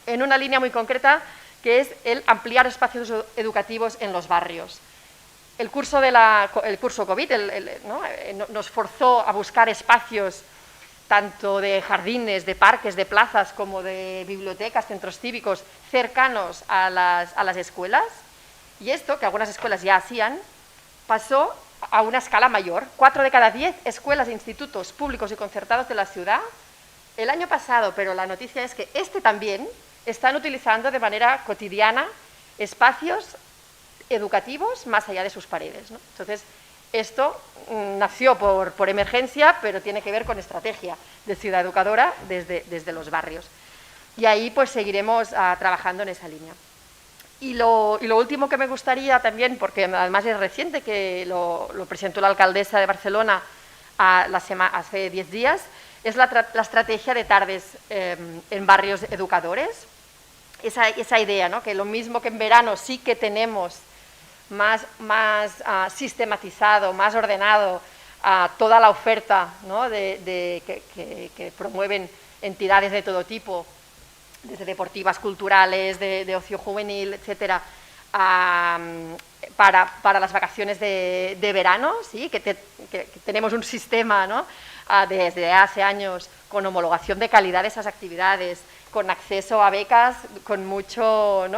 en una línea muy concreta que es el ampliar espacios educativos en los barrios. El curso COVID nos forzó a buscar espacios tanto de jardines, de parques, de plazas, como de bibliotecas, centros cívicos cercanos a las escuelas, y esto, que algunas escuelas ya hacían, pasó a una escala mayor. 4 de cada 10 escuelas e institutos públicos y concertados de la ciudad, el año pasado, pero la noticia es que también están utilizando de manera cotidiana espacios educativos más allá de sus paredes, ¿no? Entonces, esto nació por emergencia, pero tiene que ver con estrategia de Ciudad Educadora desde los barrios. Y ahí pues seguiremos trabajando en esa línea. Y lo último que me gustaría también, porque además es reciente, que lo presentó la alcaldesa de Barcelona hace 10 días, es la estrategia de tardes en barrios educadores. Esa idea, ¿no? Que lo mismo que en verano sí que tenemos más sistematizado, más ordenado toda la oferta, ¿no? que promueven entidades de todo tipo, desde deportivas, culturales, de ocio juvenil, etcétera, para las vacaciones de verano, ¿sí? que tenemos un sistema, ¿no? Desde hace años con homologación de calidad de esas actividades, con acceso a becas con mucho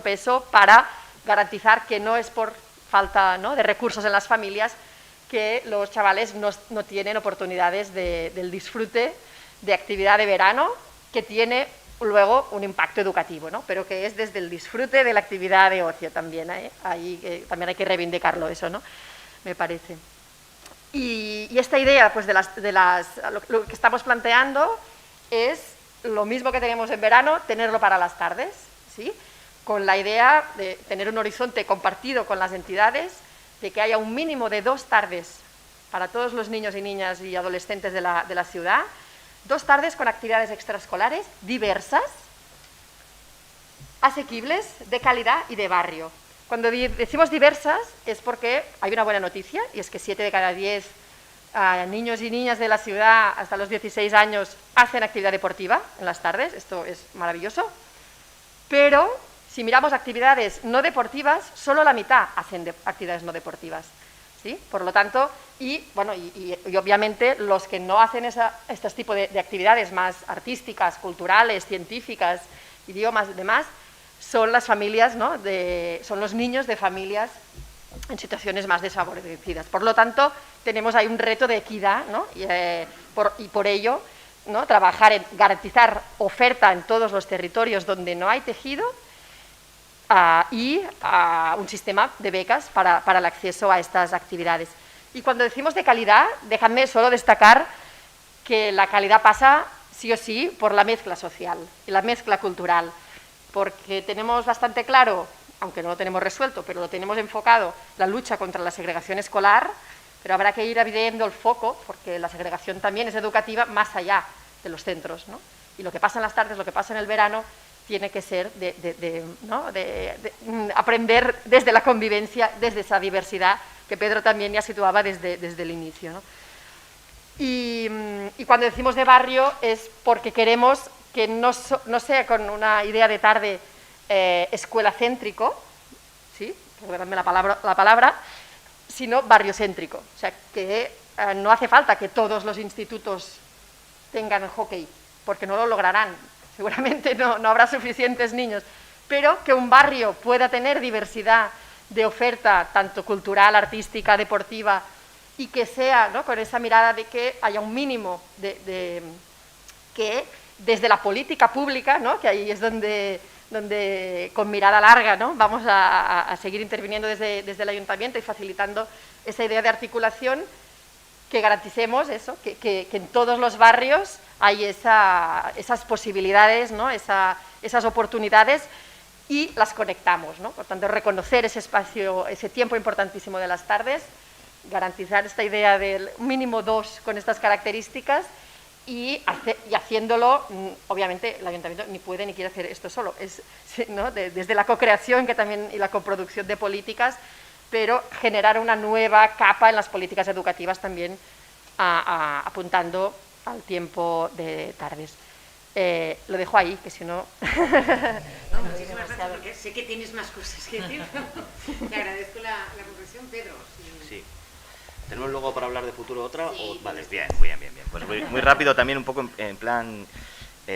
peso para garantizar que no es por falta, ¿no? de recursos en las familias que los chavales no tienen oportunidades del disfrute de actividad de verano, que tiene luego un impacto educativo, ¿no? Pero que es desde el disfrute de la actividad de ocio también, ahí también hay que reivindicarlo eso, ¿no? Me parece. Y esta idea, pues lo que estamos planteando es lo mismo que tenemos en verano, tenerlo para las tardes, ¿sí? Con la idea de tener un horizonte compartido con las entidades, de que haya un mínimo de 2 tardes para todos los niños y niñas y adolescentes de la ciudad, 2 tardes con actividades extraescolares diversas, asequibles, de calidad y de barrio. Cuando decimos diversas es porque hay una buena noticia, y es que 7 de cada 10 niños y niñas de la ciudad hasta los 16 años hacen actividad deportiva en las tardes. Esto es maravilloso, pero si miramos actividades no deportivas, solo la mitad hacen actividades no deportivas, ¿sí? Por lo tanto, y obviamente los que no hacen este tipo de actividades más artísticas, culturales, científicas, idiomas y demás, son las familias, ¿no? Son los niños de familias en situaciones más desfavorecidas. Por lo tanto, tenemos ahí un reto de equidad, ¿no? Y por ello, ¿no? Trabajar en garantizar oferta en todos los territorios donde no hay tejido y un sistema de becas para el acceso a estas actividades. Y cuando decimos de calidad, déjame solo destacar que la calidad pasa sí o sí por la mezcla social y la mezcla cultural, porque tenemos bastante claro, aunque no lo tenemos resuelto, pero lo tenemos enfocado, la lucha contra la segregación escolar, pero habrá que ir abriendo el foco, porque la segregación también es educativa más allá de los centros, ¿no? Y lo que pasa en las tardes, lo que pasa en el verano, tiene que ser de aprender desde la convivencia, desde esa diversidad que Pedro también ya situaba desde el inicio, ¿no? Y cuando decimos de barrio es porque queremos que no sea con una idea de tarde escuela céntrico, ¿sí? Perdóname la palabra, sino barriocéntrico. O sea, que no hace falta que todos los institutos tengan hockey, porque no lo lograrán. Seguramente no habrá suficientes niños, pero que un barrio pueda tener diversidad de oferta, tanto cultural, artística, deportiva, y que sea, ¿no? Con esa mirada de que haya un mínimo que desde la política pública, ¿no? Que ahí es donde con mirada larga, ¿no? Vamos a seguir interviniendo desde el ayuntamiento y facilitando esa idea de articulación, que garanticemos eso, que en todos los barrios hay esas posibilidades, ¿no? Esas oportunidades, y las conectamos, ¿no? Por tanto, reconocer ese espacio, ese tiempo importantísimo de las tardes, garantizar esta idea del mínimo 2 con estas características, y haciéndolo, obviamente el ayuntamiento ni puede ni quiere hacer esto solo, ¿no? Desde la co-creación y la coproducción de políticas, pero generar una nueva capa en las políticas educativas también, apuntando al tiempo de tardes. Lo dejo ahí, que si no... No, muchísimas gracias, porque sé que tienes más cosas que decir. Te agradezco la conclusión, Pedro. Sí. ¿Tenemos luego para hablar de futuro otra? Sí. Vale, bien. Pues muy rápido también, un poco en plan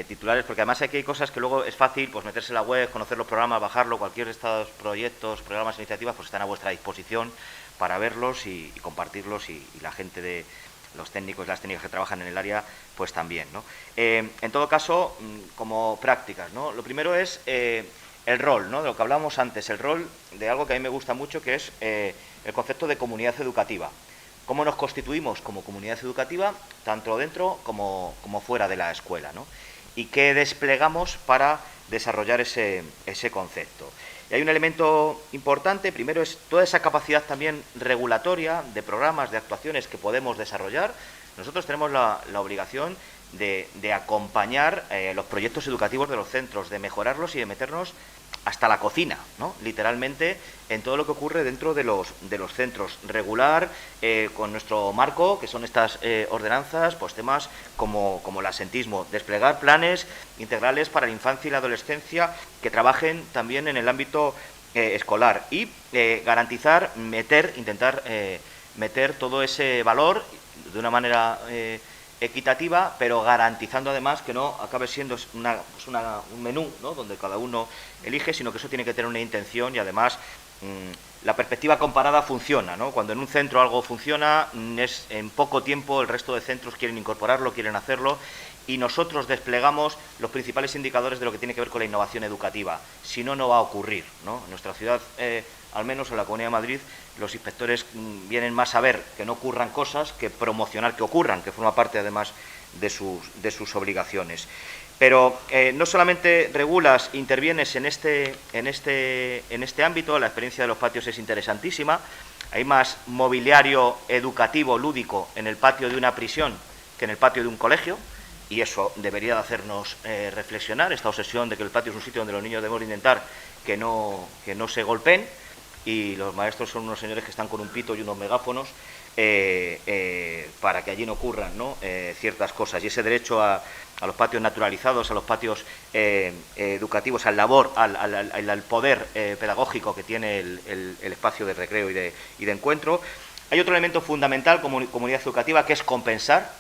titulares, porque además aquí hay cosas que luego es fácil pues meterse en la web, conocer los programas, bajarlo, cualquier de estos proyectos, programas, iniciativas, pues están a vuestra disposición para verlos y compartirlos, y la gente de los técnicos, las técnicas que trabajan en el área, pues también, ¿no? En todo caso, como prácticas, ¿no? Lo primero es el rol, ¿no? De lo que hablábamos antes, el rol de algo que a mí me gusta mucho, que es el concepto de comunidad educativa. Cómo nos constituimos como comunidad educativa, tanto dentro como fuera de la escuela, ¿no? Y qué desplegamos para desarrollar ese concepto. Y hay un elemento importante, primero es toda esa capacidad también regulatoria de programas, de actuaciones que podemos desarrollar. Nosotros tenemos la obligación de acompañar los proyectos educativos de los centros, de mejorarlos y de meternos hasta la cocina, ¿no? Literalmente, en todo lo que ocurre dentro de los centros. Regular con nuestro marco, que son estas ordenanzas, pues temas como el asentismo. Desplegar planes integrales para la infancia y la adolescencia que trabajen también en el ámbito escolar. Y garantizar, intentar meter todo ese valor de una manera equitativa, pero garantizando además que no acabe siendo un menú, ¿no?, donde cada uno elige, sino que eso tiene que tener una intención y además la perspectiva comparada funciona, ¿no? Cuando en un centro algo funciona, es en poco tiempo el resto de centros quieren incorporarlo, quieren hacerlo, y nosotros desplegamos los principales indicadores de lo que tiene que ver con la innovación educativa. Si no, no va a ocurrir, ¿no? En nuestra ciudad, al menos en la Comunidad de Madrid, los inspectores vienen más a ver que no ocurran cosas que promocionar que ocurran, que forma parte además de sus obligaciones. Pero no solamente regulas, intervienes en este ámbito. La experiencia de los patios es interesantísima. Hay más mobiliario educativo, lúdico, en el patio de una prisión que en el patio de un colegio, y eso debería de hacernos reflexionar, esta obsesión de que el patio es un sitio donde los niños debemos intentar que no se golpeen, y los maestros son unos señores que están con un pito y unos megáfonos para que allí no ocurran, ¿no?, ciertas cosas. Y ese derecho a los patios naturalizados, a los patios educativos, al poder pedagógico que tiene el espacio de recreo y de encuentro. Hay otro elemento fundamental como comunidad educativa, que es compensar.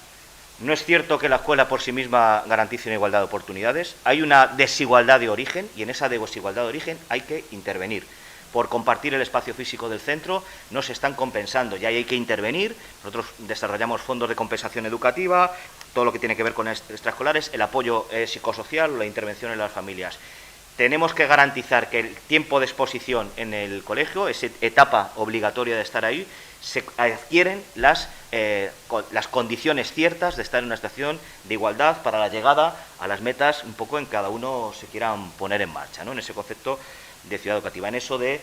No es cierto que la escuela por sí misma garantice una igualdad de oportunidades. Hay una desigualdad de origen, y en esa desigualdad de origen hay que intervenir. Por compartir el espacio físico del centro no se están compensando, y ahí hay que intervenir. Nosotros desarrollamos fondos de compensación educativa, todo lo que tiene que ver con extraescolares, el apoyo psicosocial, la intervención en las familias. Tenemos que garantizar que el tiempo de exposición en el colegio, esa etapa obligatoria de estar ahí, se adquieren las condiciones ciertas de estar en una situación de igualdad para la llegada a las metas un poco en cada uno se quieran poner en marcha, ¿no?, en ese concepto de ciudad educativa, en eso de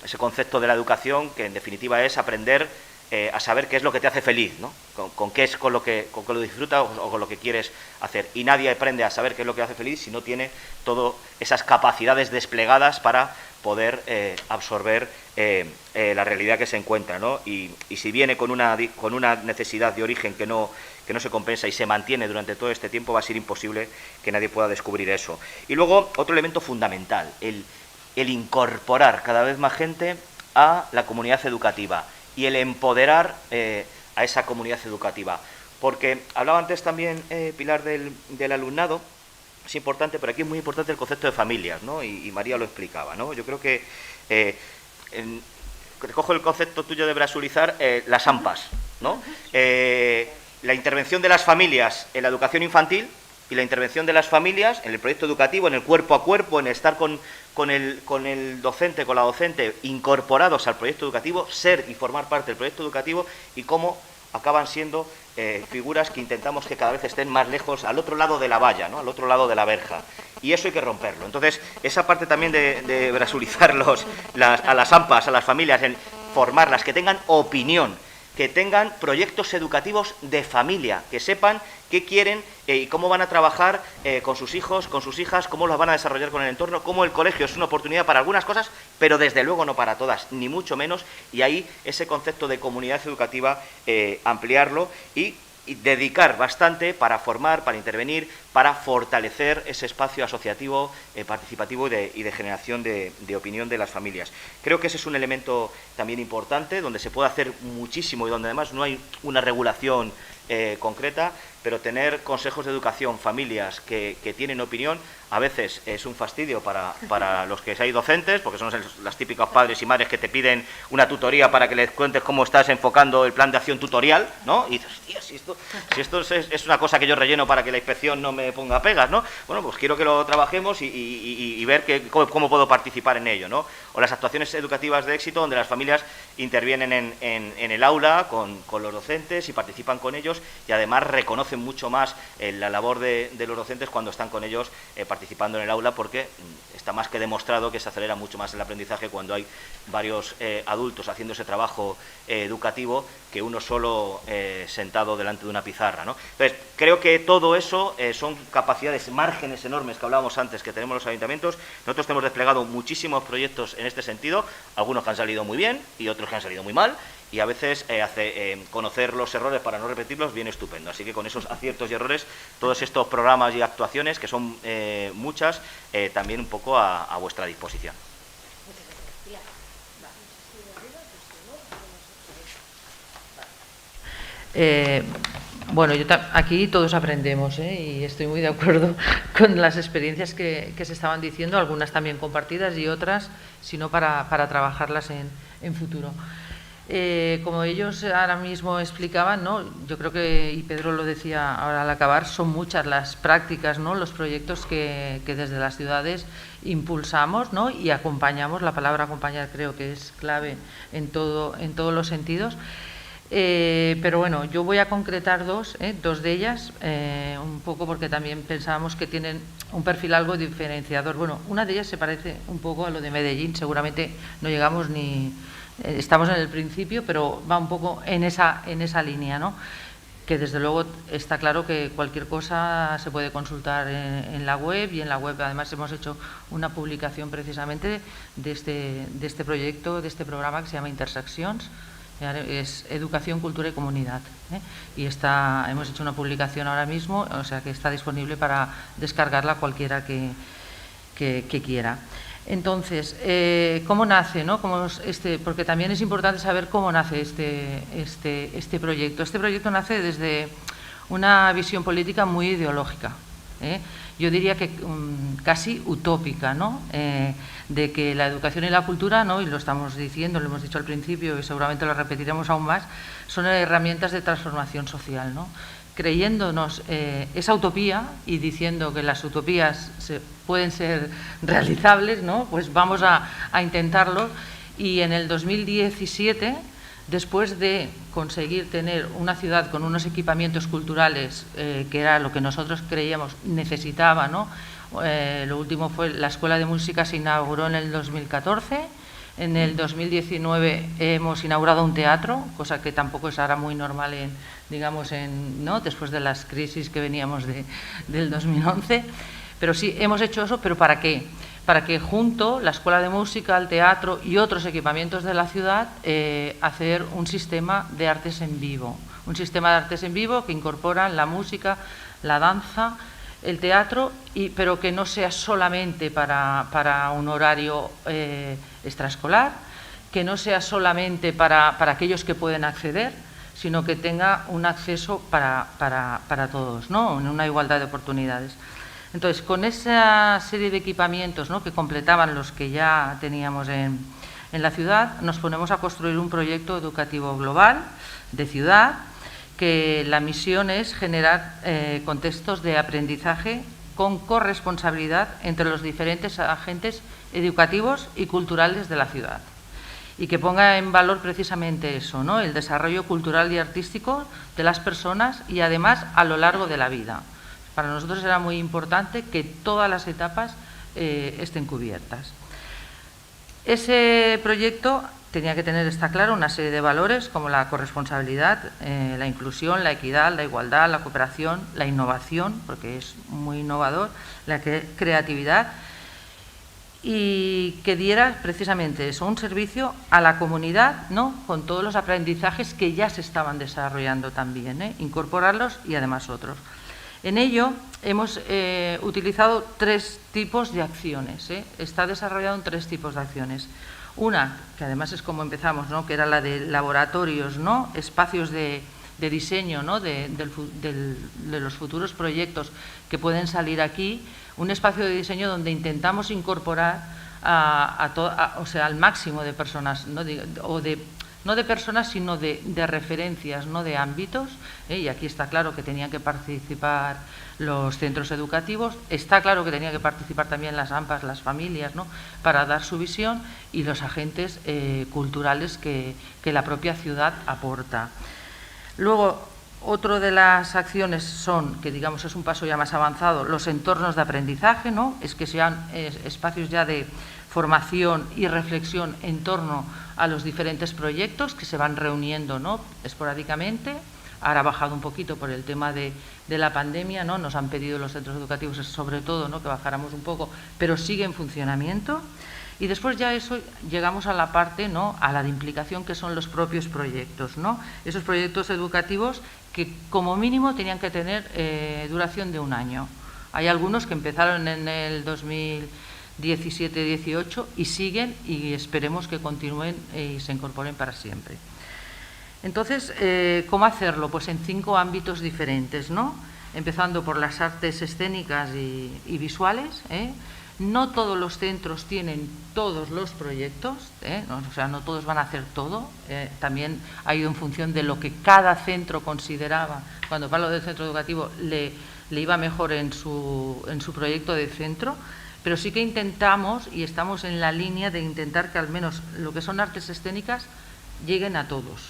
ese concepto de la educación, que en definitiva es aprender a saber qué es lo que te hace feliz, ¿no?, con qué es con lo que lo disfrutas o con lo que quieres hacer. Y nadie aprende a saber qué es lo que hace feliz si no tiene todas esas capacidades desplegadas para poder absorber la realidad que se encuentra, ¿no? Y si viene con una necesidad de origen que no se compensa y se mantiene durante todo este tiempo, va a ser imposible que nadie pueda descubrir eso. Y luego, otro elemento fundamental, el incorporar cada vez más gente a la comunidad educativa y el empoderar a esa comunidad educativa. Porque hablaba antes también, Pilar, del alumnado. Es importante, pero aquí es muy importante el concepto de familias, ¿no? Y María lo explicaba, ¿no? Yo creo que recojo el concepto tuyo de brasulizar las AMPAs, ¿no? La intervención de las familias en la educación infantil y la intervención de las familias en el proyecto educativo, en el cuerpo a cuerpo, en estar con el docente, con la docente, incorporados al proyecto educativo, ser y formar parte del proyecto educativo, y cómo acaban siendo figuras que intentamos que cada vez estén más lejos, al otro lado de la valla, ¿no?, al otro lado de la verja. Y eso hay que romperlo. Entonces, esa parte también de brasulizar a las AMPAs, a las familias, en formarlas, que tengan opinión, que tengan proyectos educativos de familia, que sepan qué quieren y cómo van a trabajar con sus hijos, con sus hijas, cómo los van a desarrollar con el entorno, cómo el colegio es una oportunidad para algunas cosas, pero desde luego no para todas, ni mucho menos, y ahí ese concepto de comunidad educativa ampliarlo y dedicar bastante para formar, para intervenir, para fortalecer ese espacio asociativo, participativo y de generación de opinión de las familias. Creo que ese es un elemento también importante, donde se puede hacer muchísimo y donde además no hay una regulación concreta, pero tener consejos de educación, familias que tienen opinión, a veces es un fastidio para los que hay docentes, porque son los típicos padres y madres que te piden una tutoría para que les cuentes cómo estás enfocando el plan de acción tutorial, ¿no? Y dices, hostia, si esto es una cosa que yo relleno para que la inspección no me ponga pegas, ¿no? Bueno, pues quiero que lo trabajemos y ver cómo puedo participar en ello, ¿no? O las actuaciones educativas de éxito, donde las familias intervienen en el aula con los docentes y participan con ellos, y además reconocen reconocen mucho más la labor de los docentes cuando están con ellos participando en el aula, porque está más que demostrado que se acelera mucho más el aprendizaje cuando hay varios adultos haciendo ese trabajo educativo que uno solo sentado delante de una pizarra, ¿no? Entonces, creo que todo eso son capacidades, márgenes enormes que hablábamos antes que tenemos los ayuntamientos. Nosotros hemos desplegado muchísimos proyectos en este sentido, algunos que han salido muy bien y otros que han salido muy mal, y a veces conocer los errores para no repetirlos viene estupendo. Así que con esos aciertos y errores, todos estos programas y actuaciones, que son muchas, también un poco a vuestra disposición. Bueno, aquí todos aprendemos, y estoy muy de acuerdo con las experiencias que se estaban diciendo, algunas también compartidas y otras, sino para trabajarlas en futuro. Como ellos ahora mismo explicaban, ¿no? Yo creo que, y Pedro lo decía ahora al acabar, son muchas las prácticas, ¿no? Los proyectos que desde las ciudades impulsamos, ¿no? Y acompañamos. La palabra acompañar creo que es clave en todos los sentidos. Pero bueno, yo voy a concretar dos de ellas, un poco porque también pensábamos que tienen un perfil algo diferenciador. Bueno, una de ellas se parece un poco a lo de Medellín, seguramente no llegamos ni... estamos en el principio, pero va un poco en esa línea, ¿no? Que desde luego está claro que cualquier cosa se puede consultar en la web, y en la web además hemos hecho una publicación precisamente de este proyecto, de este programa que se llama Interseccions. Es Educación, Cultura y Comunidad, y hemos hecho una publicación ahora mismo, o sea que está disponible para descargarla cualquiera que quiera. Entonces, ¿cómo nace, ¿no? Porque también es importante saber cómo nace este proyecto. Este proyecto nace desde una visión política muy ideológica, yo diría que casi utópica, ¿no? De que la educación y la cultura, ¿no? Y lo estamos diciendo, lo hemos dicho al principio y seguramente lo repetiremos aún más, son herramientas de transformación social, ¿no? Creyéndonos esa utopía y diciendo que las utopías pueden ser realizables, ¿no? Pues vamos a intentarlo, y en el 2017, después de conseguir tener una ciudad con unos equipamientos culturales, que era lo que nosotros creíamos necesitaba, ¿no? Lo último fue la Escuela de Música, se inauguró en el 2014, en el 2019 hemos inaugurado un teatro, cosa que tampoco es ahora muy normal ¿no? Después de las crisis que veníamos del 2011, pero sí, hemos hecho eso, pero ¿para qué? Para que junto la Escuela de Música, el teatro y otros equipamientos de la ciudad hacer un sistema de artes en vivo. Un sistema de artes en vivo que incorpora la música, la danza, el teatro, pero que no sea solamente para un horario extraescolar, que no sea solamente para aquellos que pueden acceder, sino que tenga un acceso para todos, ¿no? En una igualdad de oportunidades. Entonces, con esa serie de equipamientos, ¿no? Que completaban los que ya teníamos en la ciudad, nos ponemos a construir un proyecto educativo global de ciudad, que la misión es generar contextos de aprendizaje con corresponsabilidad entre los diferentes agentes educativos y culturales de la ciudad, y que ponga en valor precisamente eso, ¿no? El desarrollo cultural y artístico de las personas, y además a lo largo de la vida. Para nosotros era muy importante que todas las etapas estén cubiertas. Ese proyecto tenía que tener, está claro, una serie de valores como la corresponsabilidad, la inclusión, la equidad, la igualdad, la cooperación, la innovación, porque es muy innovador, la creatividad, y que diera precisamente eso, un servicio a la comunidad, ¿no? Con todos los aprendizajes que ya se estaban desarrollando también, incorporarlos y además otros. En ello hemos utilizado 3 tipos de acciones, está desarrollado en 3 tipos de acciones. Una, que además es como empezamos, ¿no? Que era la de laboratorios, ¿no? Espacios de diseño, ¿no? de los futuros proyectos que pueden salir aquí, un espacio de diseño donde intentamos incorporar o sea, al máximo de personas, ¿no? No de personas, sino de referencias, ¿no? De ámbitos, y aquí está claro que tenían que participar los centros educativos, está claro que tenían que participar también las AMPAs, las familias, ¿no? Para dar su visión, y los agentes culturales que la propia ciudad aporta. Luego, Otro de las acciones son, que digamos es un paso ya más avanzado, los entornos de aprendizaje, ¿no? Es que sean espacios ya de formación y reflexión en torno a los diferentes proyectos que se van reuniendo, ¿no?, esporádicamente. Ahora ha bajado un poquito por el tema de la pandemia, ¿no? Nos han pedido los centros educativos, sobre todo, ¿no?, que bajáramos un poco, pero sigue en funcionamiento. Y después ya eso llegamos a la parte, ¿no?, a la de implicación, que son los propios proyectos, ¿no? Esos proyectos educativos que como mínimo tenían que tener duración de 1 año. Hay algunos que empezaron en el 2017-18 y siguen, y esperemos que continúen y se incorporen para siempre. Entonces, ¿cómo hacerlo? Pues en 5 ámbitos diferentes, ¿no? Empezando por las artes escénicas y visuales, ¿eh? No todos los centros tienen todos los proyectos, o sea, no todos van a hacer todo. También ha ido en función de lo que cada centro consideraba, cuando hablo del centro educativo, le iba mejor en su proyecto de centro, pero sí que intentamos, y estamos en la línea de intentar que al menos lo que son artes escénicas lleguen a todos.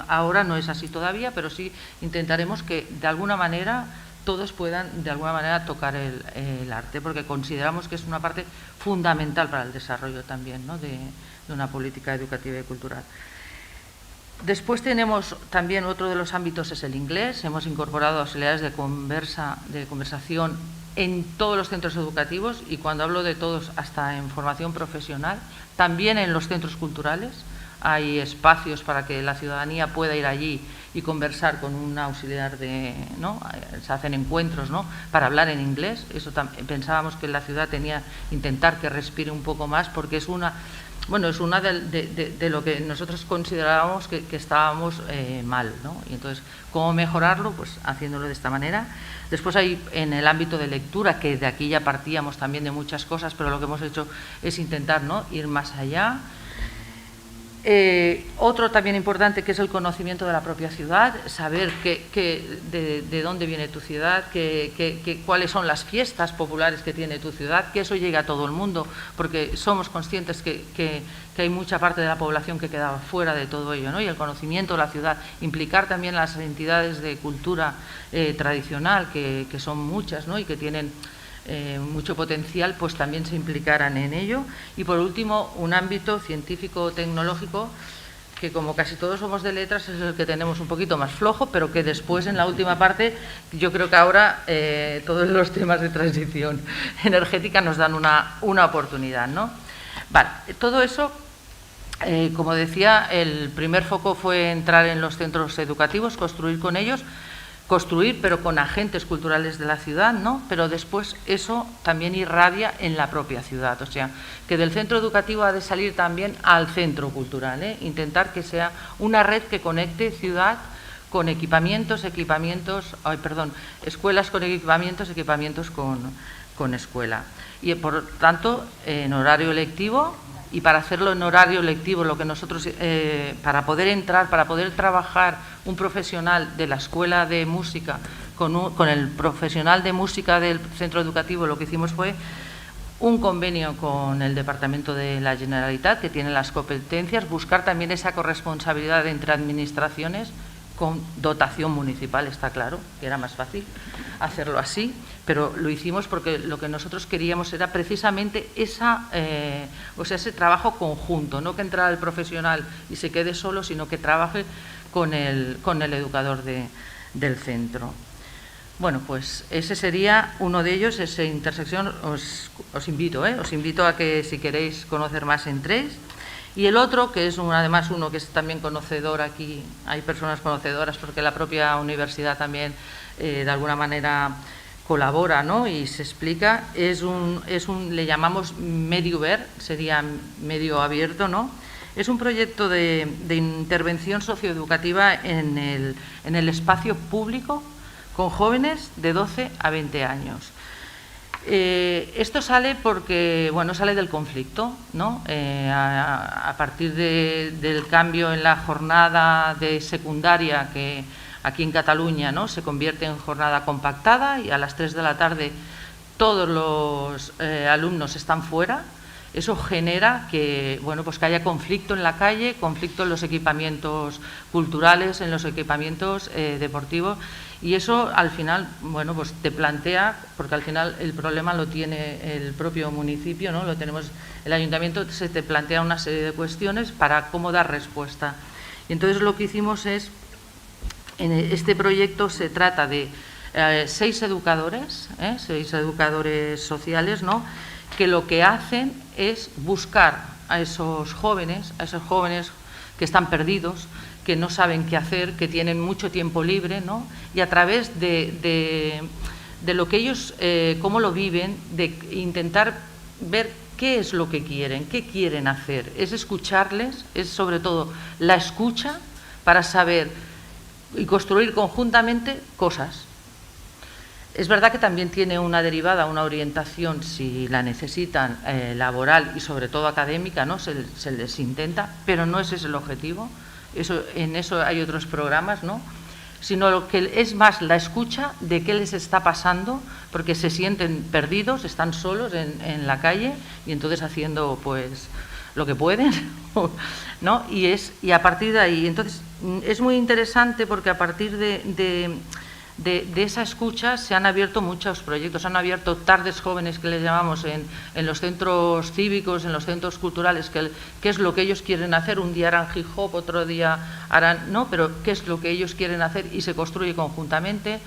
Ahora no es así todavía, pero sí intentaremos que de alguna manera todos puedan de alguna manera tocar el arte, porque consideramos que es una parte fundamental para el desarrollo también, ¿no?, de una política educativa y cultural. Después tenemos también otro de los ámbitos, es el inglés. Hemos incorporado auxiliares de conversación en todos los centros educativos, y cuando hablo de todos, hasta en formación profesional, también en los centros culturales. Hay espacios para que la ciudadanía pueda ir allí y conversar con un auxiliar ¿no? Se hacen encuentros, ¿no?, para hablar en inglés. Eso pensábamos que la ciudad tenía que intentar que respire un poco más, porque es una de lo que nosotros considerábamos que estábamos mal, ¿no? Y entonces, ¿cómo mejorarlo? Pues haciéndolo de esta manera. Después hay en el ámbito de lectura, que de aquí ya partíamos también de muchas cosas, pero lo que hemos hecho es intentar, ¿no?, ir más allá. Otro también importante, que es el conocimiento de la propia ciudad, saber de dónde viene tu ciudad, cuáles son las fiestas populares que tiene tu ciudad, que eso llegue a todo el mundo, porque somos conscientes que hay mucha parte de la población que quedaba fuera de todo ello, ¿no? Y el conocimiento de la ciudad, implicar también las entidades de cultura tradicional, que son muchas, ¿no?, y que tienen mucho potencial, pues también se implicaran en ello. Y por último, un ámbito científico-tecnológico, que como casi todos somos de letras, es el que tenemos un poquito más flojo, pero que después, en la última parte, yo creo que ahora todos los temas de transición energética nos dan una oportunidad, ¿no? Vale, todo eso, como decía, el primer foco fue entrar en los centros educativos, construir con ellos, pero con agentes culturales de la ciudad, ¿no? Pero después eso también irradia en la propia ciudad, o sea, que del centro educativo ha de salir también al centro cultural, intentar que sea una red que conecte ciudad con escuelas con equipamientos con escuela. Y por tanto, en horario lectivo. Y para hacerlo en horario lectivo, lo que nosotros, para poder trabajar un profesional de la escuela de música con el profesional de música del centro educativo, lo que hicimos fue un convenio con el Departamento de la Generalitat, que tiene las competencias, buscar también esa corresponsabilidad entre administraciones con dotación municipal, está claro, que era más fácil hacerlo así, pero lo hicimos porque lo que nosotros queríamos era precisamente ese trabajo conjunto, no que entrara el profesional y se quede solo, sino que trabaje con el educador del centro. Bueno, pues ese sería uno de ellos, esa intersección. Os invito a que, si queréis conocer más, entréis. Y el otro, que es además uno que es también conocedor, aquí hay personas conocedoras porque la propia universidad también de alguna manera colabora, ¿no?, y se explica, le llamamos medio ver, sería medio abierto, ¿no? Es un proyecto de intervención socioeducativa en el espacio público con jóvenes de 12 a 20 años. Esto sale porque, sale del conflicto, ¿no? A partir del cambio en la jornada de secundaria, que aquí en Cataluña, ¿no?, se convierte en jornada compactada, y a las 3 de la tarde todos los alumnos están fuera. Eso genera que, bueno, pues que haya conflicto en la calle, conflicto en los equipamientos culturales, en los equipamientos deportivos, y eso al final, bueno, pues te plantea, porque al final el problema lo tiene el propio municipio, ¿no? Lo tenemos el ayuntamiento, se te plantea una serie de cuestiones para cómo dar respuesta. Y entonces lo que hicimos es, en este proyecto se trata de 6 educadores sociales, ¿no?, que lo que hacen es buscar a esos jóvenes que están perdidos, que no saben qué hacer, que tienen mucho tiempo libre, ¿no?, y a través de lo que ellos, cómo lo viven, de intentar ver qué es lo que quieren, qué quieren hacer. Es escucharles, es sobre todo la escucha para saber y construir conjuntamente cosas. Es verdad que también tiene una derivada, una orientación, si la necesitan, laboral y sobre todo académica, ¿no? Se les intenta, pero no ese es el objetivo. En eso hay otros programas, ¿no?, sino lo que es más la escucha de qué les está pasando, porque se sienten perdidos, están solos en la calle y entonces haciendo pues lo que pueden, ¿no? Y a partir de ahí, entonces es muy interesante porque a partir de esa escucha se han abierto muchos proyectos, se han abierto tardes jóvenes que les llamamos en los centros cívicos, en los centros culturales, qué es lo que ellos quieren hacer. Un día harán hip hop, otro día harán, no, pero qué es lo que ellos quieren hacer y se construye conjuntamente.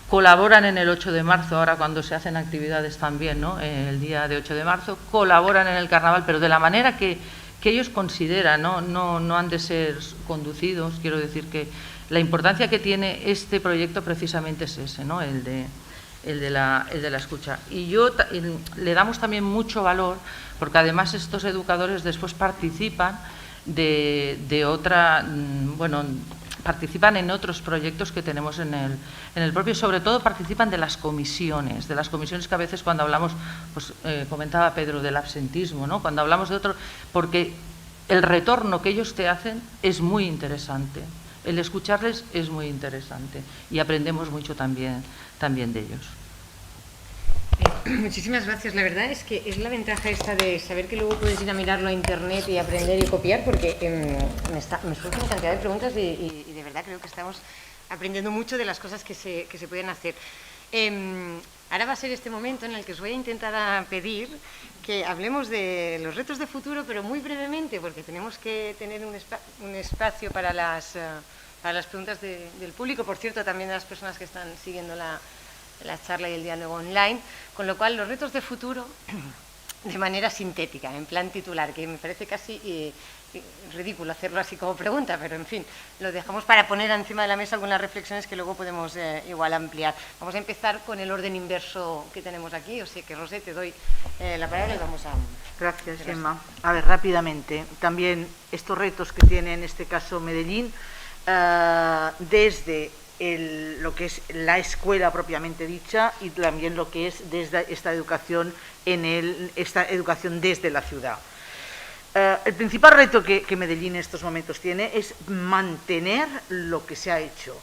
Colaboran en el 8 de marzo, ahora cuando se hacen actividades también, ¿no?, el día de 8 de marzo, colaboran en el carnaval, pero de la manera que ellos consideran, no han de ser conducidos. Quiero decir que la importancia que tiene este proyecto precisamente es ese, ¿no?, el de la escucha. Y le damos también mucho valor, porque además estos educadores después participan participan en otros proyectos que tenemos en el propio, sobre todo participan de las comisiones que a veces cuando hablamos, pues comentaba Pedro del absentismo, ¿no?, cuando hablamos de otro, porque el retorno que ellos te hacen es muy interesante. El escucharles es muy interesante y aprendemos mucho también de ellos. Muchísimas gracias. La verdad es que es la ventaja esta de saber que luego puedes ir a mirarlo a internet y aprender y copiar, porque me surgen cantidad de preguntas y de verdad creo que estamos aprendiendo mucho de las cosas que se pueden hacer. Ahora va a ser este momento en el que os voy a intentar pedir que hablemos de los retos de futuro, pero muy brevemente, porque tenemos que tener un espacio para las preguntas del público, por cierto, también de las personas que están siguiendo la charla y el diálogo online, con lo cual los retos de futuro de manera sintética, en plan titular, que me parece casi ridículo hacerlo así como pregunta, pero en fin, lo dejamos para poner encima de la mesa algunas reflexiones que luego podemos igual ampliar. Vamos a empezar con el orden inverso que tenemos aquí, o sea que Rosé, te doy la palabra y vamos a... Gracias, Gemma. A ver, rápidamente, también estos retos que tiene en este caso Medellín, desde lo que es la escuela propiamente dicha y también lo que es desde esta educación esta educación desde la ciudad. El principal reto que Medellín en estos momentos tiene es mantener lo que se ha hecho.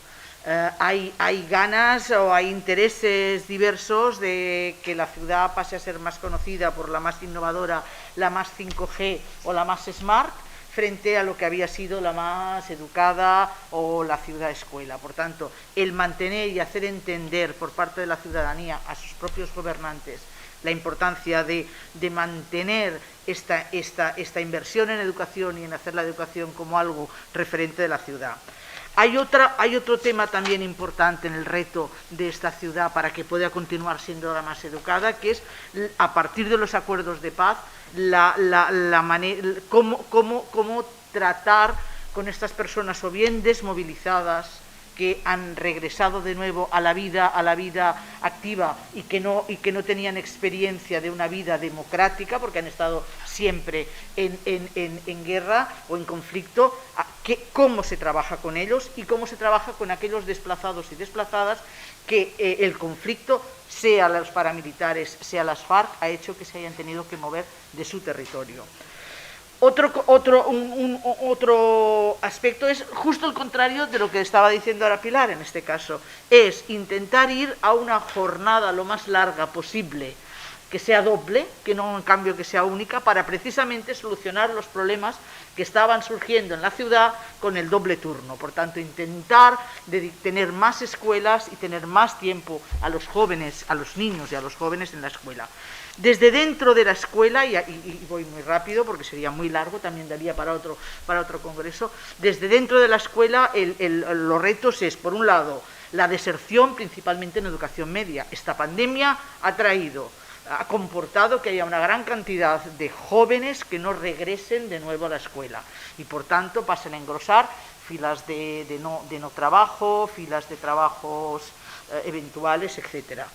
Hay ganas o hay intereses diversos de que la ciudad pase a ser más conocida por la más innovadora, la más 5G o la más smart, frente a lo que había sido la más educada o la ciudad escuela. Por tanto, el mantener y hacer entender por parte de la ciudadanía a sus propios gobernantes la importancia de mantener esta inversión en educación y en hacer la educación como algo referente de la ciudad. Hay otro tema también importante en el reto de esta ciudad para que pueda continuar siendo la más educada, que es, a partir de los acuerdos de paz, cómo tratar con estas personas o bien desmovilizadas que han regresado de nuevo a la vida activa y que no tenían experiencia de una vida democrática porque han estado siempre en guerra o en conflicto, cómo se trabaja con ellos y cómo se trabaja con aquellos desplazados y desplazadas que el conflicto, sea los paramilitares, sea las FARC, ha hecho que se hayan tenido que mover de su territorio. Otro aspecto es justo el contrario de lo que estaba diciendo ahora Pilar en este caso, es intentar ir a una jornada lo más larga posible que sea doble, que no en cambio que sea única, para precisamente solucionar los problemas que estaban surgiendo en la ciudad con el doble turno. Por tanto, intentar tener más escuelas y tener más tiempo a los jóvenes, a los niños y a los jóvenes en la escuela. Desde dentro de la escuela, y voy muy rápido porque sería muy largo, también daría para otro congreso, desde dentro de la escuela los retos es, por un lado, la deserción, principalmente en educación media. Esta pandemia ha comportado que haya una gran cantidad de jóvenes que no regresen de nuevo a la escuela y por tanto pasen a engrosar filas de no trabajo, filas de trabajos eventuales, etcétera.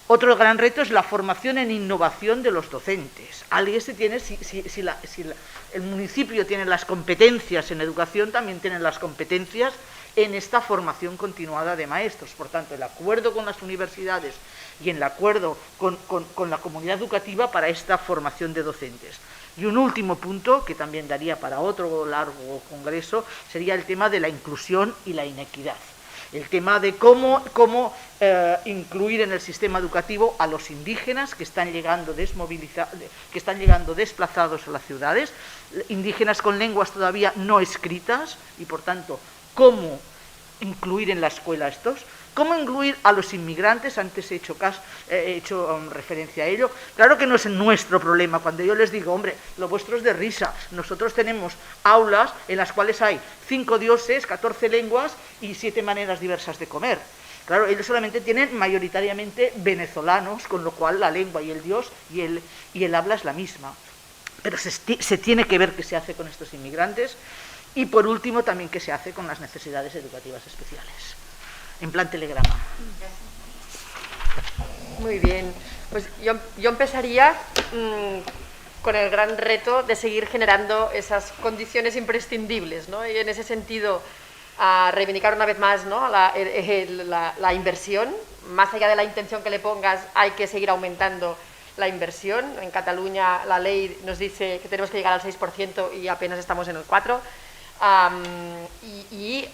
Otro gran reto es la formación en innovación de los docentes. Si el municipio tiene las competencias en educación, también tienen las competencias en esta formación continuada de maestros. Por tanto, el acuerdo con las universidades y el acuerdo con la comunidad educativa para esta formación de docentes. Y un último punto, que también daría para otro largo congreso, sería el tema de la inclusión y la inequidad. El tema de cómo incluir en el sistema educativo a los indígenas que están llegando desplazados a las ciudades, indígenas con lenguas todavía no escritas, y por tanto, cómo incluir en la escuela estos, cómo incluir a los inmigrantes. Antes he hecho referencia a ello. Claro que no es nuestro problema. Cuando yo les digo, hombre, lo vuestro es de risa, nosotros tenemos aulas en las cuales hay 5 dioses, 14 lenguas y 7 maneras diversas de comer. Claro, ellos solamente tienen mayoritariamente venezolanos, con lo cual la lengua y el dios y el habla es la misma. Pero se tiene que ver qué se hace con estos inmigrantes. Y por último, también qué se hace con las necesidades educativas especiales. En plan telegrama. Muy bien. Pues yo empezaría con el gran reto de seguir generando esas condiciones imprescindibles, ¿no? Y en ese sentido, a reivindicar una vez más, ¿no?, la inversión. Más allá de la intención que le pongas, hay que seguir aumentando la inversión. En Cataluña la ley nos dice que tenemos que llegar al 6% y apenas estamos en el 4%. Y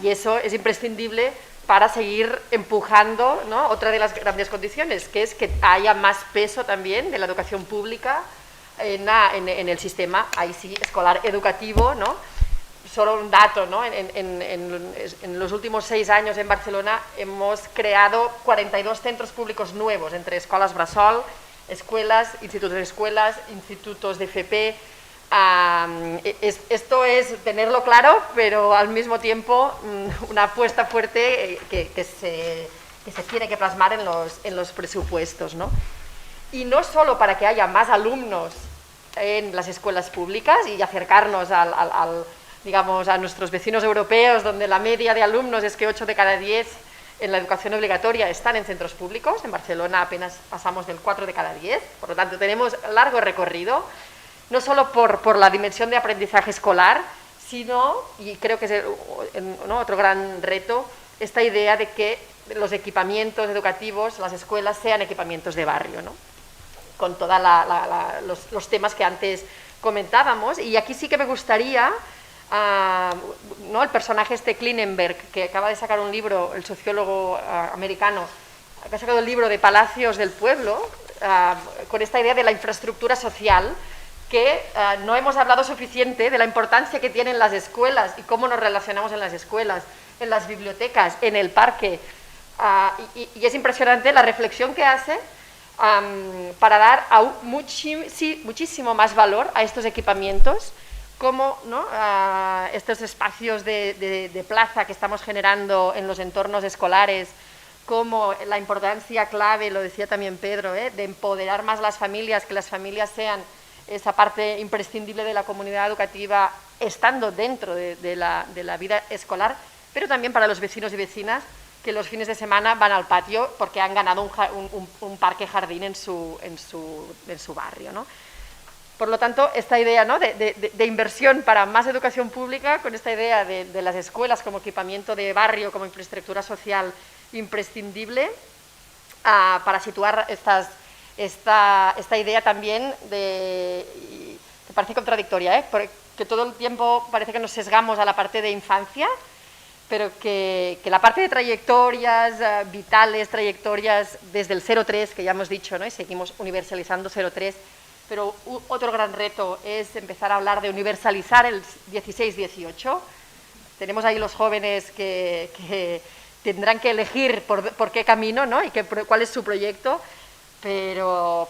eso es imprescindible para seguir empujando, ¿no?, otra de las grandes condiciones, que es que haya más peso también de la educación pública en el sistema, ahí sí, escolar educativo, ¿no? Solo un dato, ¿no? En los últimos 6 años en Barcelona hemos creado 42 centros públicos nuevos, entre escuelas bressol, institutos de FP. Esto es tenerlo claro, pero al mismo tiempo una apuesta fuerte que se tiene que plasmar en los presupuestos, ¿no? Y no solo para que haya más alumnos en las escuelas públicas y acercarnos digamos, a nuestros vecinos europeos, donde la media de alumnos es que 8 de cada 10 en la educación obligatoria están en centros públicos. En Barcelona apenas pasamos del 4 de cada 10, por lo tanto tenemos largo recorrido, no solo por la dimensión de aprendizaje escolar, sino, y creo que es otro gran reto, esta idea de que los equipamientos educativos, las escuelas, sean equipamientos de barrio, ¿no?, con todos los temas que antes comentábamos. Y aquí sí que me gustaría, ¿no?, el personaje Klinenberg, que acaba de sacar un libro, el sociólogo americano, que ha sacado el libro de Palacios del Pueblo, con esta idea de la infraestructura social, que no hemos hablado suficiente de la importancia que tienen las escuelas y cómo nos relacionamos en las escuelas, en las bibliotecas, en el parque. Y es impresionante la reflexión que hace para dar aún muchísimo más valor a estos equipamientos, como, ¿no?, estos espacios de plaza que estamos generando en los entornos escolares, como la importancia clave, lo decía también Pedro, de empoderar más las familias, que las familias sean esa parte imprescindible de la comunidad educativa, estando dentro de la vida escolar, pero también para los vecinos y vecinas que los fines de semana van al patio porque han ganado un parque jardín en su barrio, ¿no? Por lo tanto, esta idea, ¿no?, de inversión para más educación pública, con esta idea de las escuelas como equipamiento de barrio, como infraestructura social imprescindible, para situar esta idea también que parece contradictoria, porque todo el tiempo parece que nos sesgamos a la parte de infancia, pero que la parte de trayectorias vitales, trayectorias desde el 03, que ya hemos dicho, ¿no? Y seguimos universalizando 03, pero otro gran reto es empezar a hablar de universalizar el 16-18. Tenemos ahí los jóvenes que tendrán que elegir por qué camino, ¿no? Y cuál es su proyecto, pero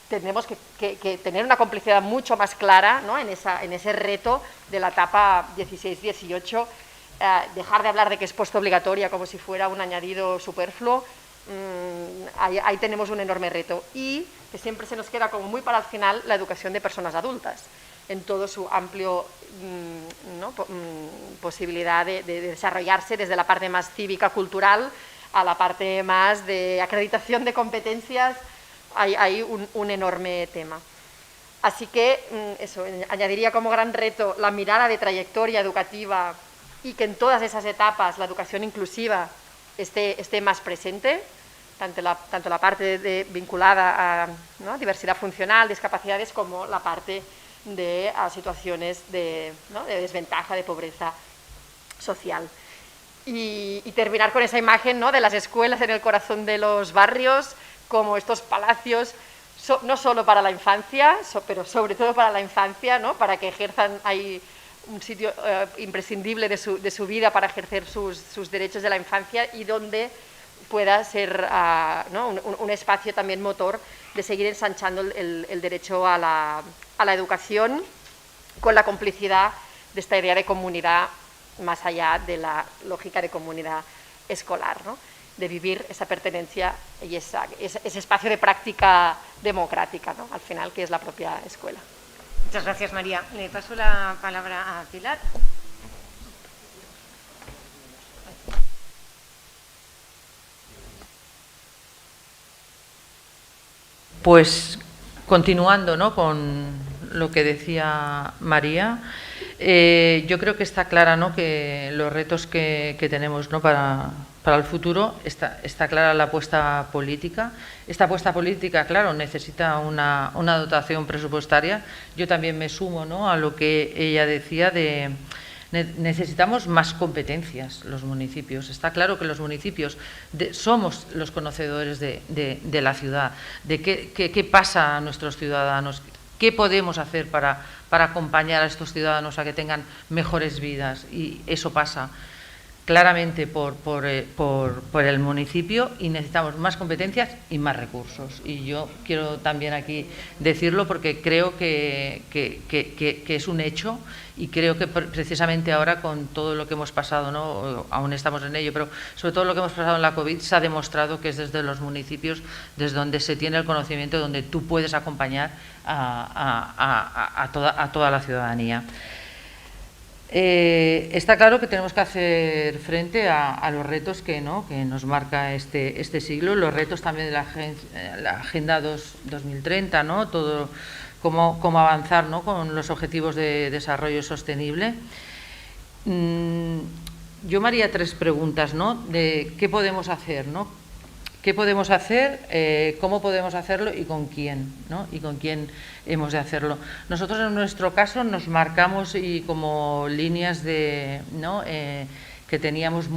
tenemos que tener una complicidad mucho más clara, ¿no? en ese reto de la etapa 16-18, dejar de hablar de que es postobligatoria como si fuera un añadido superfluo. Ahí tenemos un enorme reto, y que siempre se nos queda como muy para el final la educación de personas adultas, en todo su amplio posibilidad de desarrollarse, desde la parte más cívica, cultural, a la parte más de acreditación de competencias. Hay un enorme tema. Así que eso, añadiría como gran reto la mirada de trayectoria educativa, y que en todas esas etapas la educación inclusiva esté más presente, tanto la parte vinculada a diversidad funcional, discapacidades, como la parte de situaciones de desventaja, de pobreza social. Y terminar con esa imagen, ¿no? de las escuelas en el corazón de los barrios, como estos palacios, no solo para la infancia, pero sobre todo para la infancia, ¿no? Para que ejerzan ahí un sitio imprescindible de su vida para ejercer sus derechos de la infancia, y donde pueda ser un espacio también motor de seguir ensanchando el derecho a la educación, con la complicidad de esta idea de comunidad más allá de la lógica de comunidad escolar, ¿no? De vivir esa pertenencia y ese espacio de práctica democrática, ¿no? Al final, que es la propia escuela. Muchas gracias, María. Le paso la palabra a Pilar. Pues continuando, ¿no?, con lo que decía María, yo creo que está clara, ¿no?, que los retos que tenemos, ¿no?, para el futuro, está clara la apuesta política. Esta apuesta política, claro, necesita una dotación presupuestaria. Yo también me sumo, ¿no?, a lo que ella decía de necesitamos más competencias los municipios. Está claro que los municipios somos los conocedores de la ciudad, de qué pasa a nuestros ciudadanos, qué podemos hacer para acompañar a estos ciudadanos a que tengan mejores vidas, y eso pasa claramente por el municipio, y necesitamos más competencias y más recursos. Y yo quiero también aquí decirlo, porque creo que es un hecho, y creo que precisamente ahora, con todo lo que hemos pasado, ¿no?, aún estamos en ello, pero sobre todo lo que hemos pasado en la COVID, se ha demostrado que es desde los municipios desde donde se tiene el conocimiento, donde tú puedes acompañar a toda la ciudadanía. Está claro que tenemos que hacer frente a los retos que nos marca este siglo, los retos también de la Agenda 2030, ¿no?, todo cómo avanzar, ¿no?, con los objetivos de desarrollo sostenible. Yo me haría tres preguntas, ¿no?, de qué podemos hacer, ¿no? ¿Qué podemos hacer? ¿Cómo podemos hacerlo? ¿Y con quién? ¿No? ¿Y con quién hemos de hacerlo? Nosotros, en nuestro caso, nos marcamos y como líneas de, ¿no?, que tenemos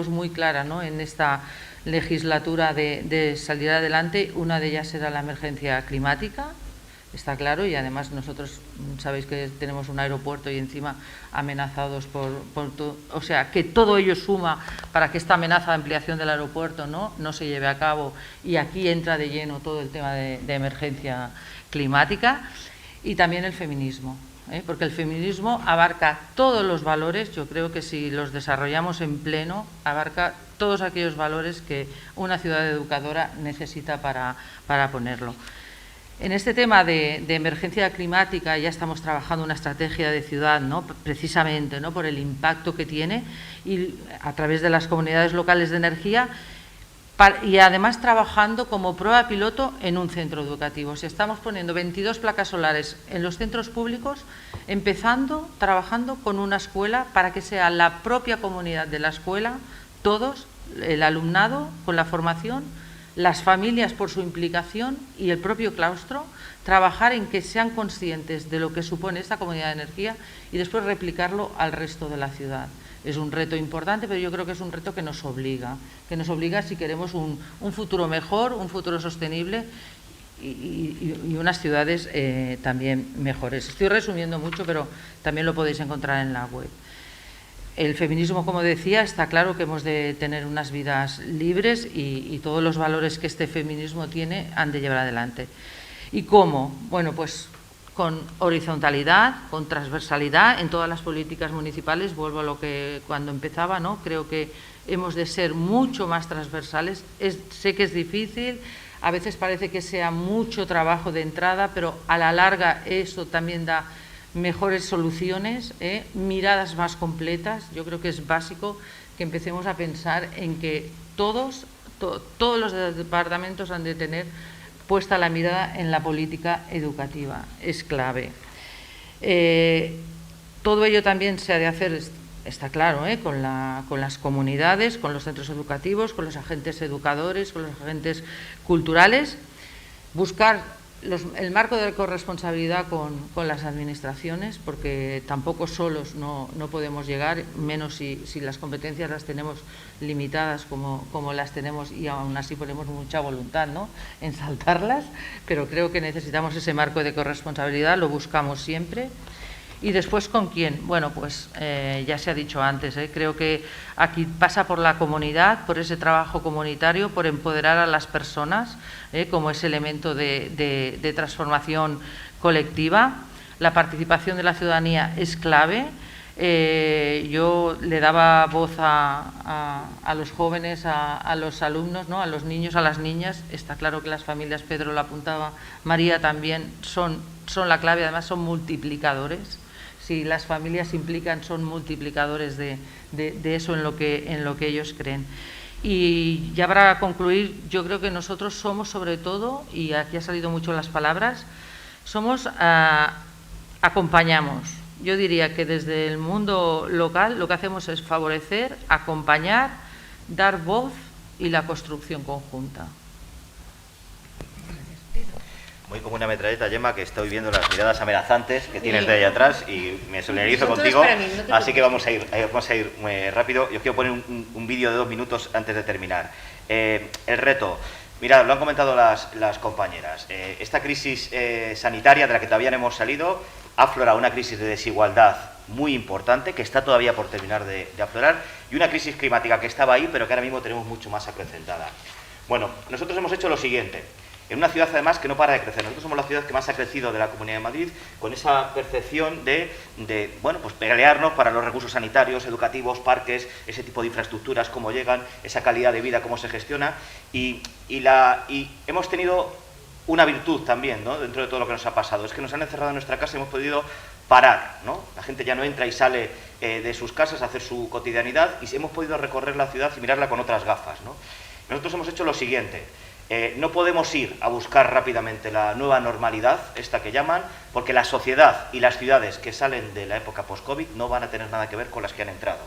muy clara, ¿no?, en esta legislatura de salir adelante. Una de ellas era la emergencia climática. Está claro, y además nosotros sabéis que tenemos un aeropuerto y encima amenazados por todo, o sea, que todo ello suma para que esta amenaza de ampliación del aeropuerto no se lleve a cabo, y aquí entra de lleno todo el tema de emergencia climática. Y también el feminismo, porque el feminismo abarca todos los valores. Yo creo que si los desarrollamos en pleno, abarca todos aquellos valores que una ciudad educadora necesita para ponerlo. En este tema de emergencia climática ya estamos trabajando una estrategia de ciudad, ¿no?, precisamente, ¿no?, por el impacto que tiene, y a través de las comunidades locales de energía, y además trabajando como prueba piloto en un centro educativo. Si estamos poniendo 22 placas solares en los centros públicos, trabajando con una escuela para que sea la propia comunidad de la escuela, todos, el alumnado con la formación, las familias por su implicación y el propio claustro, trabajar en que sean conscientes de lo que supone esta comunidad de energía y después replicarlo al resto de la ciudad. Es un reto importante, pero yo creo que es un reto que nos obliga si queremos un futuro mejor, un futuro sostenible y unas ciudades también mejores. Estoy resumiendo mucho, pero también lo podéis encontrar en la web. El feminismo, como decía, está claro que hemos de tener unas vidas libres y todos los valores que este feminismo tiene han de llevar adelante. ¿Y cómo? Bueno, pues con horizontalidad, con transversalidad en todas las políticas municipales. Vuelvo a lo que cuando empezaba, ¿no? Creo que hemos de ser mucho más transversales. Sé que es difícil, a veces parece que sea mucho trabajo de entrada, pero a la larga eso también da mejores soluciones, miradas más completas. Yo creo que es básico que empecemos a pensar en que todos los departamentos han de tener puesta la mirada en la política educativa. Es clave. Todo ello también se ha de hacer, está claro, con las comunidades, con los centros educativos, con los agentes educadores, con los agentes culturales, buscar el marco de corresponsabilidad con las administraciones, porque tampoco solos no podemos llegar, menos si las competencias las tenemos limitadas como las tenemos y aún así ponemos mucha voluntad, ¿no?, en saltarlas, pero creo que necesitamos ese marco de corresponsabilidad, lo buscamos siempre. ¿Y después con quién? Bueno, pues ya se ha dicho antes, creo que aquí pasa por la comunidad, por ese trabajo comunitario, por empoderar a las personas como ese elemento de transformación colectiva. La participación de la ciudadanía es clave. Yo le daba voz a los jóvenes, a los alumnos, ¿no?, a los niños, a las niñas. Está claro que las familias, Pedro lo apuntaba, María también, son la clave, además son multiplicadores. Si las familias se implican, son multiplicadores de eso en lo que ellos creen. Y ya para concluir, yo creo que nosotros somos sobre todo, y aquí ha salido mucho las palabras, acompañamos. Yo diría que desde el mundo local lo que hacemos es favorecer, acompañar, dar voz y la construcción conjunta. Muy como una metralleta, Gemma, que estoy viendo las miradas amenazantes que tienes de ahí atrás y me solidarizo contigo, así que vamos a ir muy rápido. Yo quiero poner un vídeo de 2 minutos antes de terminar. El reto, mirad, lo han comentado las compañeras, esta crisis sanitaria de la que todavía no hemos salido ha aflorado una crisis de desigualdad muy importante que está todavía por terminar de aflorar y una crisis climática que estaba ahí pero que ahora mismo tenemos mucho más acrecentada. Bueno, nosotros hemos hecho lo siguiente. En una ciudad, además, que no para de crecer. Nosotros somos la ciudad que más ha crecido de la Comunidad de Madrid, con esa percepción de pues pelearnos para los recursos sanitarios, educativos, parques, ese tipo de infraestructuras, cómo llegan, esa calidad de vida, cómo se gestiona. Y hemos tenido una virtud también, ¿no?, dentro de todo lo que nos ha pasado. Es que nos han encerrado en nuestra casa y hemos podido parar, ¿no? La gente ya no entra y sale de sus casas a hacer su cotidianidad y hemos podido recorrer la ciudad y mirarla con otras gafas, ¿no? Nosotros hemos hecho lo siguiente. No podemos ir a buscar rápidamente la nueva normalidad, esta que llaman, porque la sociedad y las ciudades que salen de la época post-COVID no van a tener nada que ver con las que han entrado.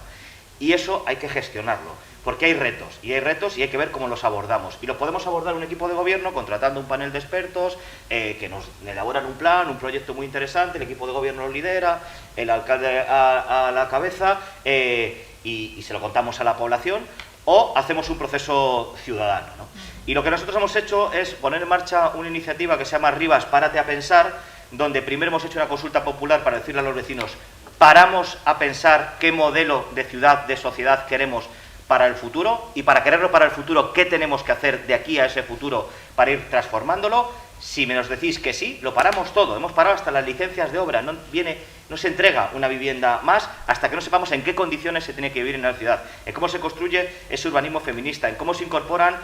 Y eso hay que gestionarlo, porque hay retos y hay que ver cómo los abordamos. Y lo podemos abordar un equipo de gobierno contratando un panel de expertos que nos elaboran un plan, un proyecto muy interesante, el equipo de gobierno lo lidera, el alcalde a la cabeza y se lo contamos a la población, o hacemos un proceso ciudadano, ¿no? Y lo que nosotros hemos hecho es poner en marcha una iniciativa que se llama Rivas, Párate a Pensar, donde primero hemos hecho una consulta popular para decirle a los vecinos, paramos a pensar qué modelo de ciudad, de sociedad queremos para el futuro, y para quererlo para el futuro, qué tenemos que hacer de aquí a ese futuro para ir transformándolo. Si me nos decís que sí, lo paramos todo. Hemos parado hasta las licencias de obra. No se entrega una vivienda más hasta que no sepamos en qué condiciones se tiene que vivir en la ciudad, en cómo se construye ese urbanismo feminista, en cómo se incorporan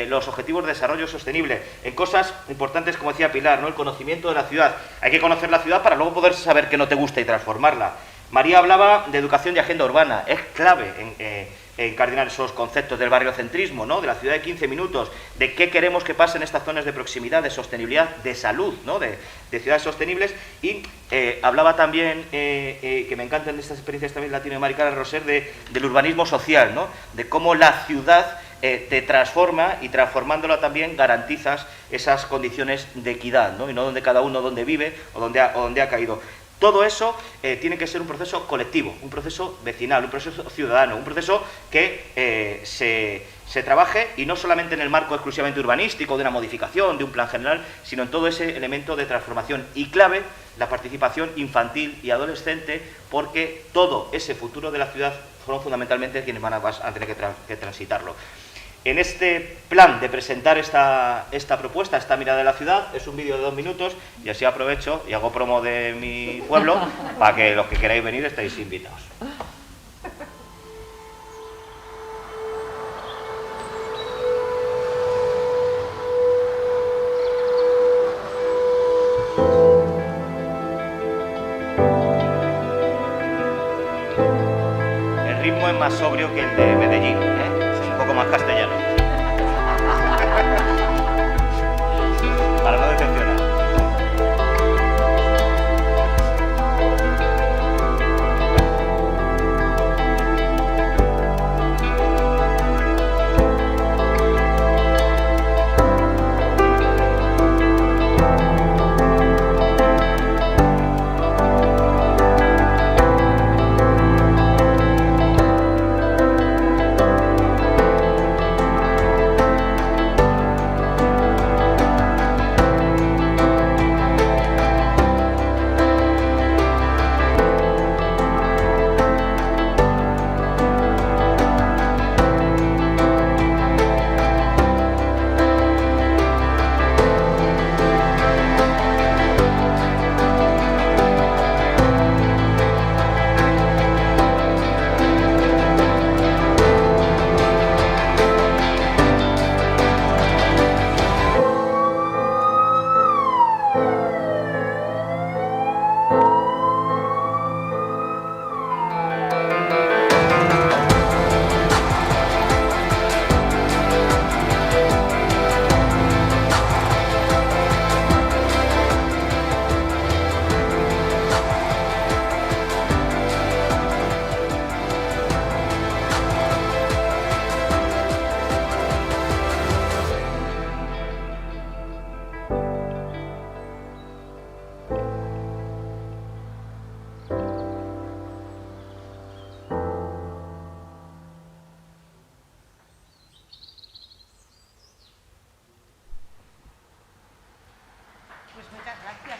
los objetivos de desarrollo sostenible, en cosas importantes como decía Pilar, ¿no?, el conocimiento de la ciudad. Hay que conocer la ciudad para luego poder saber qué no te gusta y transformarla. María hablaba de educación y agenda urbana. Es clave encardinar esos conceptos del barriocentrismo, ¿no?, de la ciudad de 15 minutos, de qué queremos que pase en estas zonas de proximidad, de sostenibilidad, de salud, ¿no?, de ciudades sostenibles. Y hablaba también, que me encantan estas experiencias también latinoamericanas, Roser, del urbanismo social, ¿no?, de cómo la ciudad te transforma, y transformándola también garantizas esas condiciones de equidad, ¿no? Y no donde cada uno donde vive o donde ha caído. Todo eso tiene que ser un proceso colectivo, un proceso vecinal, un proceso ciudadano, un proceso que se trabaje, y no solamente en el marco exclusivamente urbanístico, de una modificación, de un plan general, sino en todo ese elemento de transformación. Y clave, la participación infantil y adolescente, porque todo ese futuro de la ciudad son fundamentalmente quienes van a tener que transitarlo. En este plan de presentar esta propuesta, esta mirada de la ciudad, es un vídeo de 2 minutos, y así aprovecho y hago promo de mi pueblo para que los que queráis venir estéis invitados. El ritmo es más sobrio que el de Medellín, es un poco más castellano. Para no decepcionar. Pues muchas gracias.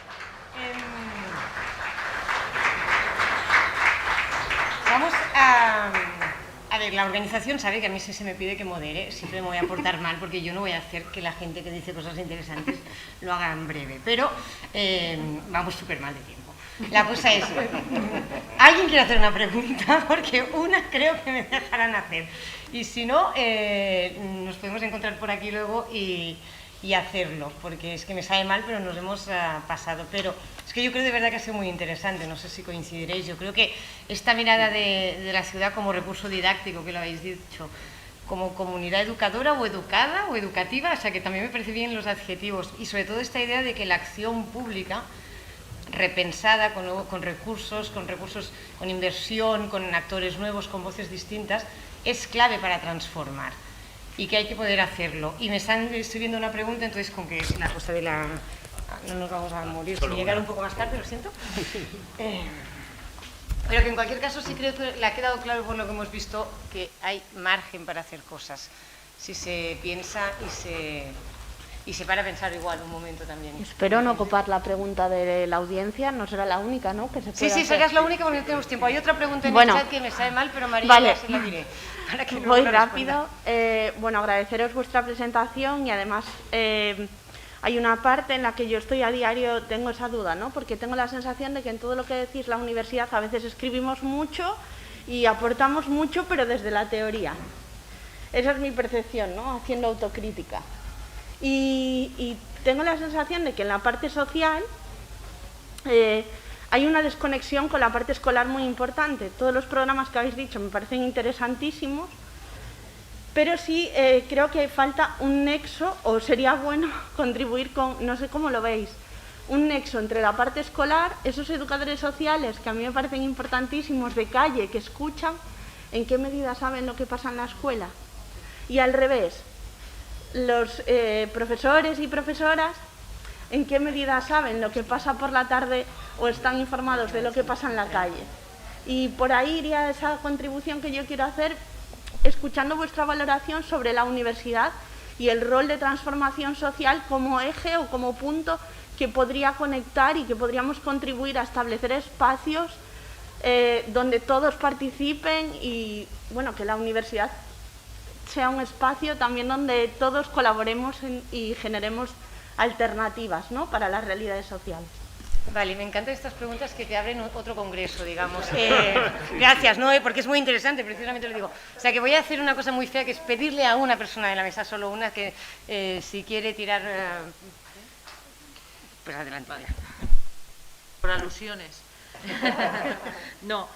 Vamos a ver, la organización sabe que a mí si se me pide que modere, siempre me voy a portar mal, porque yo no voy a hacer que la gente que dice cosas interesantes lo haga en breve, pero vamos súper mal de tiempo. La cosa es, ¿alguien quiere hacer una pregunta? Porque una creo que me dejarán hacer, y si no, nos podemos encontrar por aquí luego y hacerlo, porque es que me sabe mal, pero nos hemos pasado. Pero es que yo creo de verdad que ha sido muy interesante, no sé si coincidiréis. Yo creo que esta mirada de la ciudad como recurso didáctico, que lo habéis dicho, como comunidad educadora o educada o educativa, o sea que también me parece bien los adjetivos, y sobre todo esta idea de que la acción pública, repensada con recursos, con inversión, con actores nuevos, con voces distintas, es clave para transformar. Y que hay que poder hacerlo. Y me están escribiendo una pregunta, entonces con que la cosa de la... No nos vamos a morir sin llegar un poco más tarde, lo siento. Pero que en cualquier caso sí creo que le ha quedado claro por lo que hemos visto que hay margen para hacer cosas. Si se piensa y se para a pensar igual un momento también. Espero no copar la pregunta de la audiencia, no será la única, ¿no? Que se sí, hacer. serás la única porque no tenemos tiempo. Hay otra pregunta en el chat que me sabe mal, pero María vale. se la diré. Para que voy rápido. Bueno, agradeceros vuestra presentación, y además hay una parte en la que yo estoy a diario, tengo esa duda, ¿no? Porque tengo la sensación de que en todo lo que decís la universidad a veces escribimos mucho y aportamos mucho, pero desde la teoría. Esa es mi percepción, ¿no? Haciendo autocrítica. Y tengo la sensación de que en la parte social hay una desconexión con la parte escolar muy importante. Todos los programas que habéis dicho me parecen interesantísimos, pero sí creo que falta un nexo, o sería bueno contribuir con, no sé cómo lo veis, un nexo entre la parte escolar, esos educadores sociales que a mí me parecen importantísimos, de calle, que escuchan, en qué medida saben lo que pasa en la escuela, Y al revés, los profesores y profesoras, ¿en qué medida saben lo que pasa por la tarde o están informados de lo que pasa en la calle? Y por ahí iría esa contribución que yo quiero hacer, escuchando vuestra valoración sobre la universidad y el rol de transformación social como eje o como punto que podría conectar y que podríamos contribuir a establecer espacios donde todos participen y bueno, que la universidad sea un espacio también donde todos colaboremos y generemos alternativas, ¿no?, para las realidades sociales. Vale, me encantan estas preguntas que te abren otro congreso, digamos. Gracias, ¿no? Porque es muy interesante, precisamente lo digo. O sea, que voy a hacer una cosa muy fea, que es pedirle a una persona de la mesa, solo una, que si quiere tirar... pues adelante. Vale. Por alusiones. No,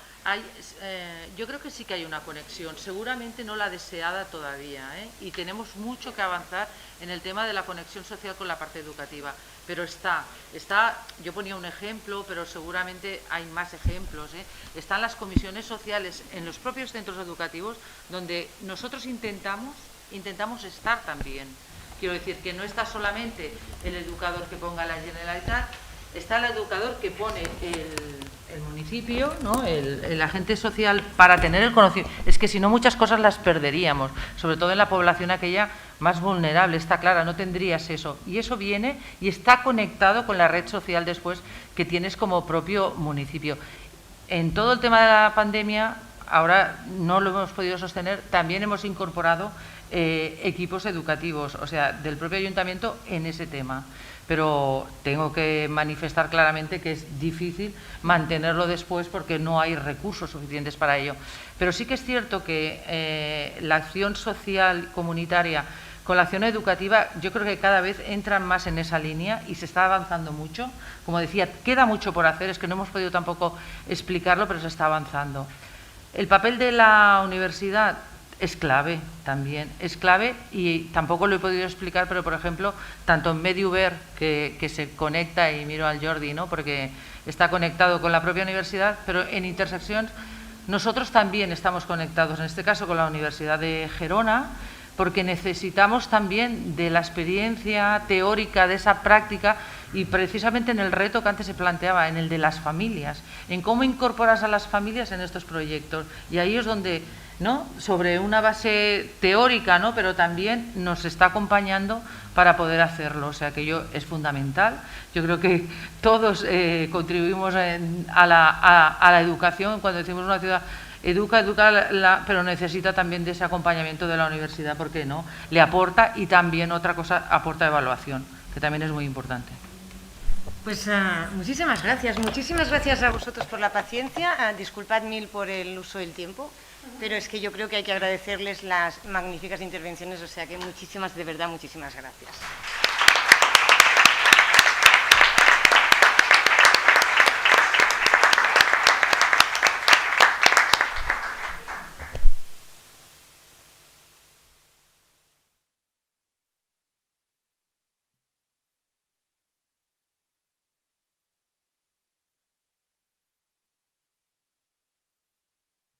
yo creo que sí que hay una conexión, seguramente no la deseada todavía, y tenemos mucho que avanzar en el tema de la conexión social con la parte educativa, pero está, yo ponía un ejemplo, pero seguramente hay más ejemplos, están las comisiones sociales en los propios centros educativos donde nosotros intentamos estar también. Quiero decir que no está solamente el educador que ponga la Generalitat, está el educador que pone el municipio, ¿no?, el agente social, para tener el conocimiento. Es que si no, muchas cosas las perderíamos, sobre todo en la población aquella más vulnerable, está clara, no tendrías eso. Y eso viene y está conectado con la red social después que tienes como propio municipio. En todo el tema de la pandemia, ahora no lo hemos podido sostener, también hemos incorporado equipos educativos, o sea, del propio ayuntamiento en ese tema. Pero tengo que manifestar claramente que es difícil mantenerlo después porque no hay recursos suficientes para ello. Pero sí que es cierto que la acción social comunitaria con la acción educativa, yo creo que cada vez entran más en esa línea y se está avanzando mucho. Como decía, queda mucho por hacer, es que no hemos podido tampoco explicarlo, pero se está avanzando. El papel de la universidad es clave también, es clave, y tampoco lo he podido explicar, pero por ejemplo, tanto en Mediuver, que se conecta, y miro al Jordi, ¿no?, porque está conectado con la propia universidad, pero en Interseccions nosotros también estamos conectados, en este caso con la Universidad de Gerona, porque necesitamos también de la experiencia teórica, de esa práctica, y precisamente en el reto que antes se planteaba, en el de las familias, en cómo incorporas a las familias en estos proyectos. Y ahí es donde, ¿no?, sobre una base teórica, ¿no?, pero también nos está acompañando para poder hacerlo. O sea que es fundamental. Yo creo que todos contribuimos a la educación. Cuando decimos una ciudad educa, pero necesita también de ese acompañamiento de la universidad, porque no le aporta, y también otra cosa, aporta evaluación, que también es muy importante. Pues muchísimas gracias a vosotros por la paciencia, disculpad mil por el uso del tiempo, pero es que yo creo que hay que agradecerles las magníficas intervenciones, o sea que de verdad, muchísimas gracias.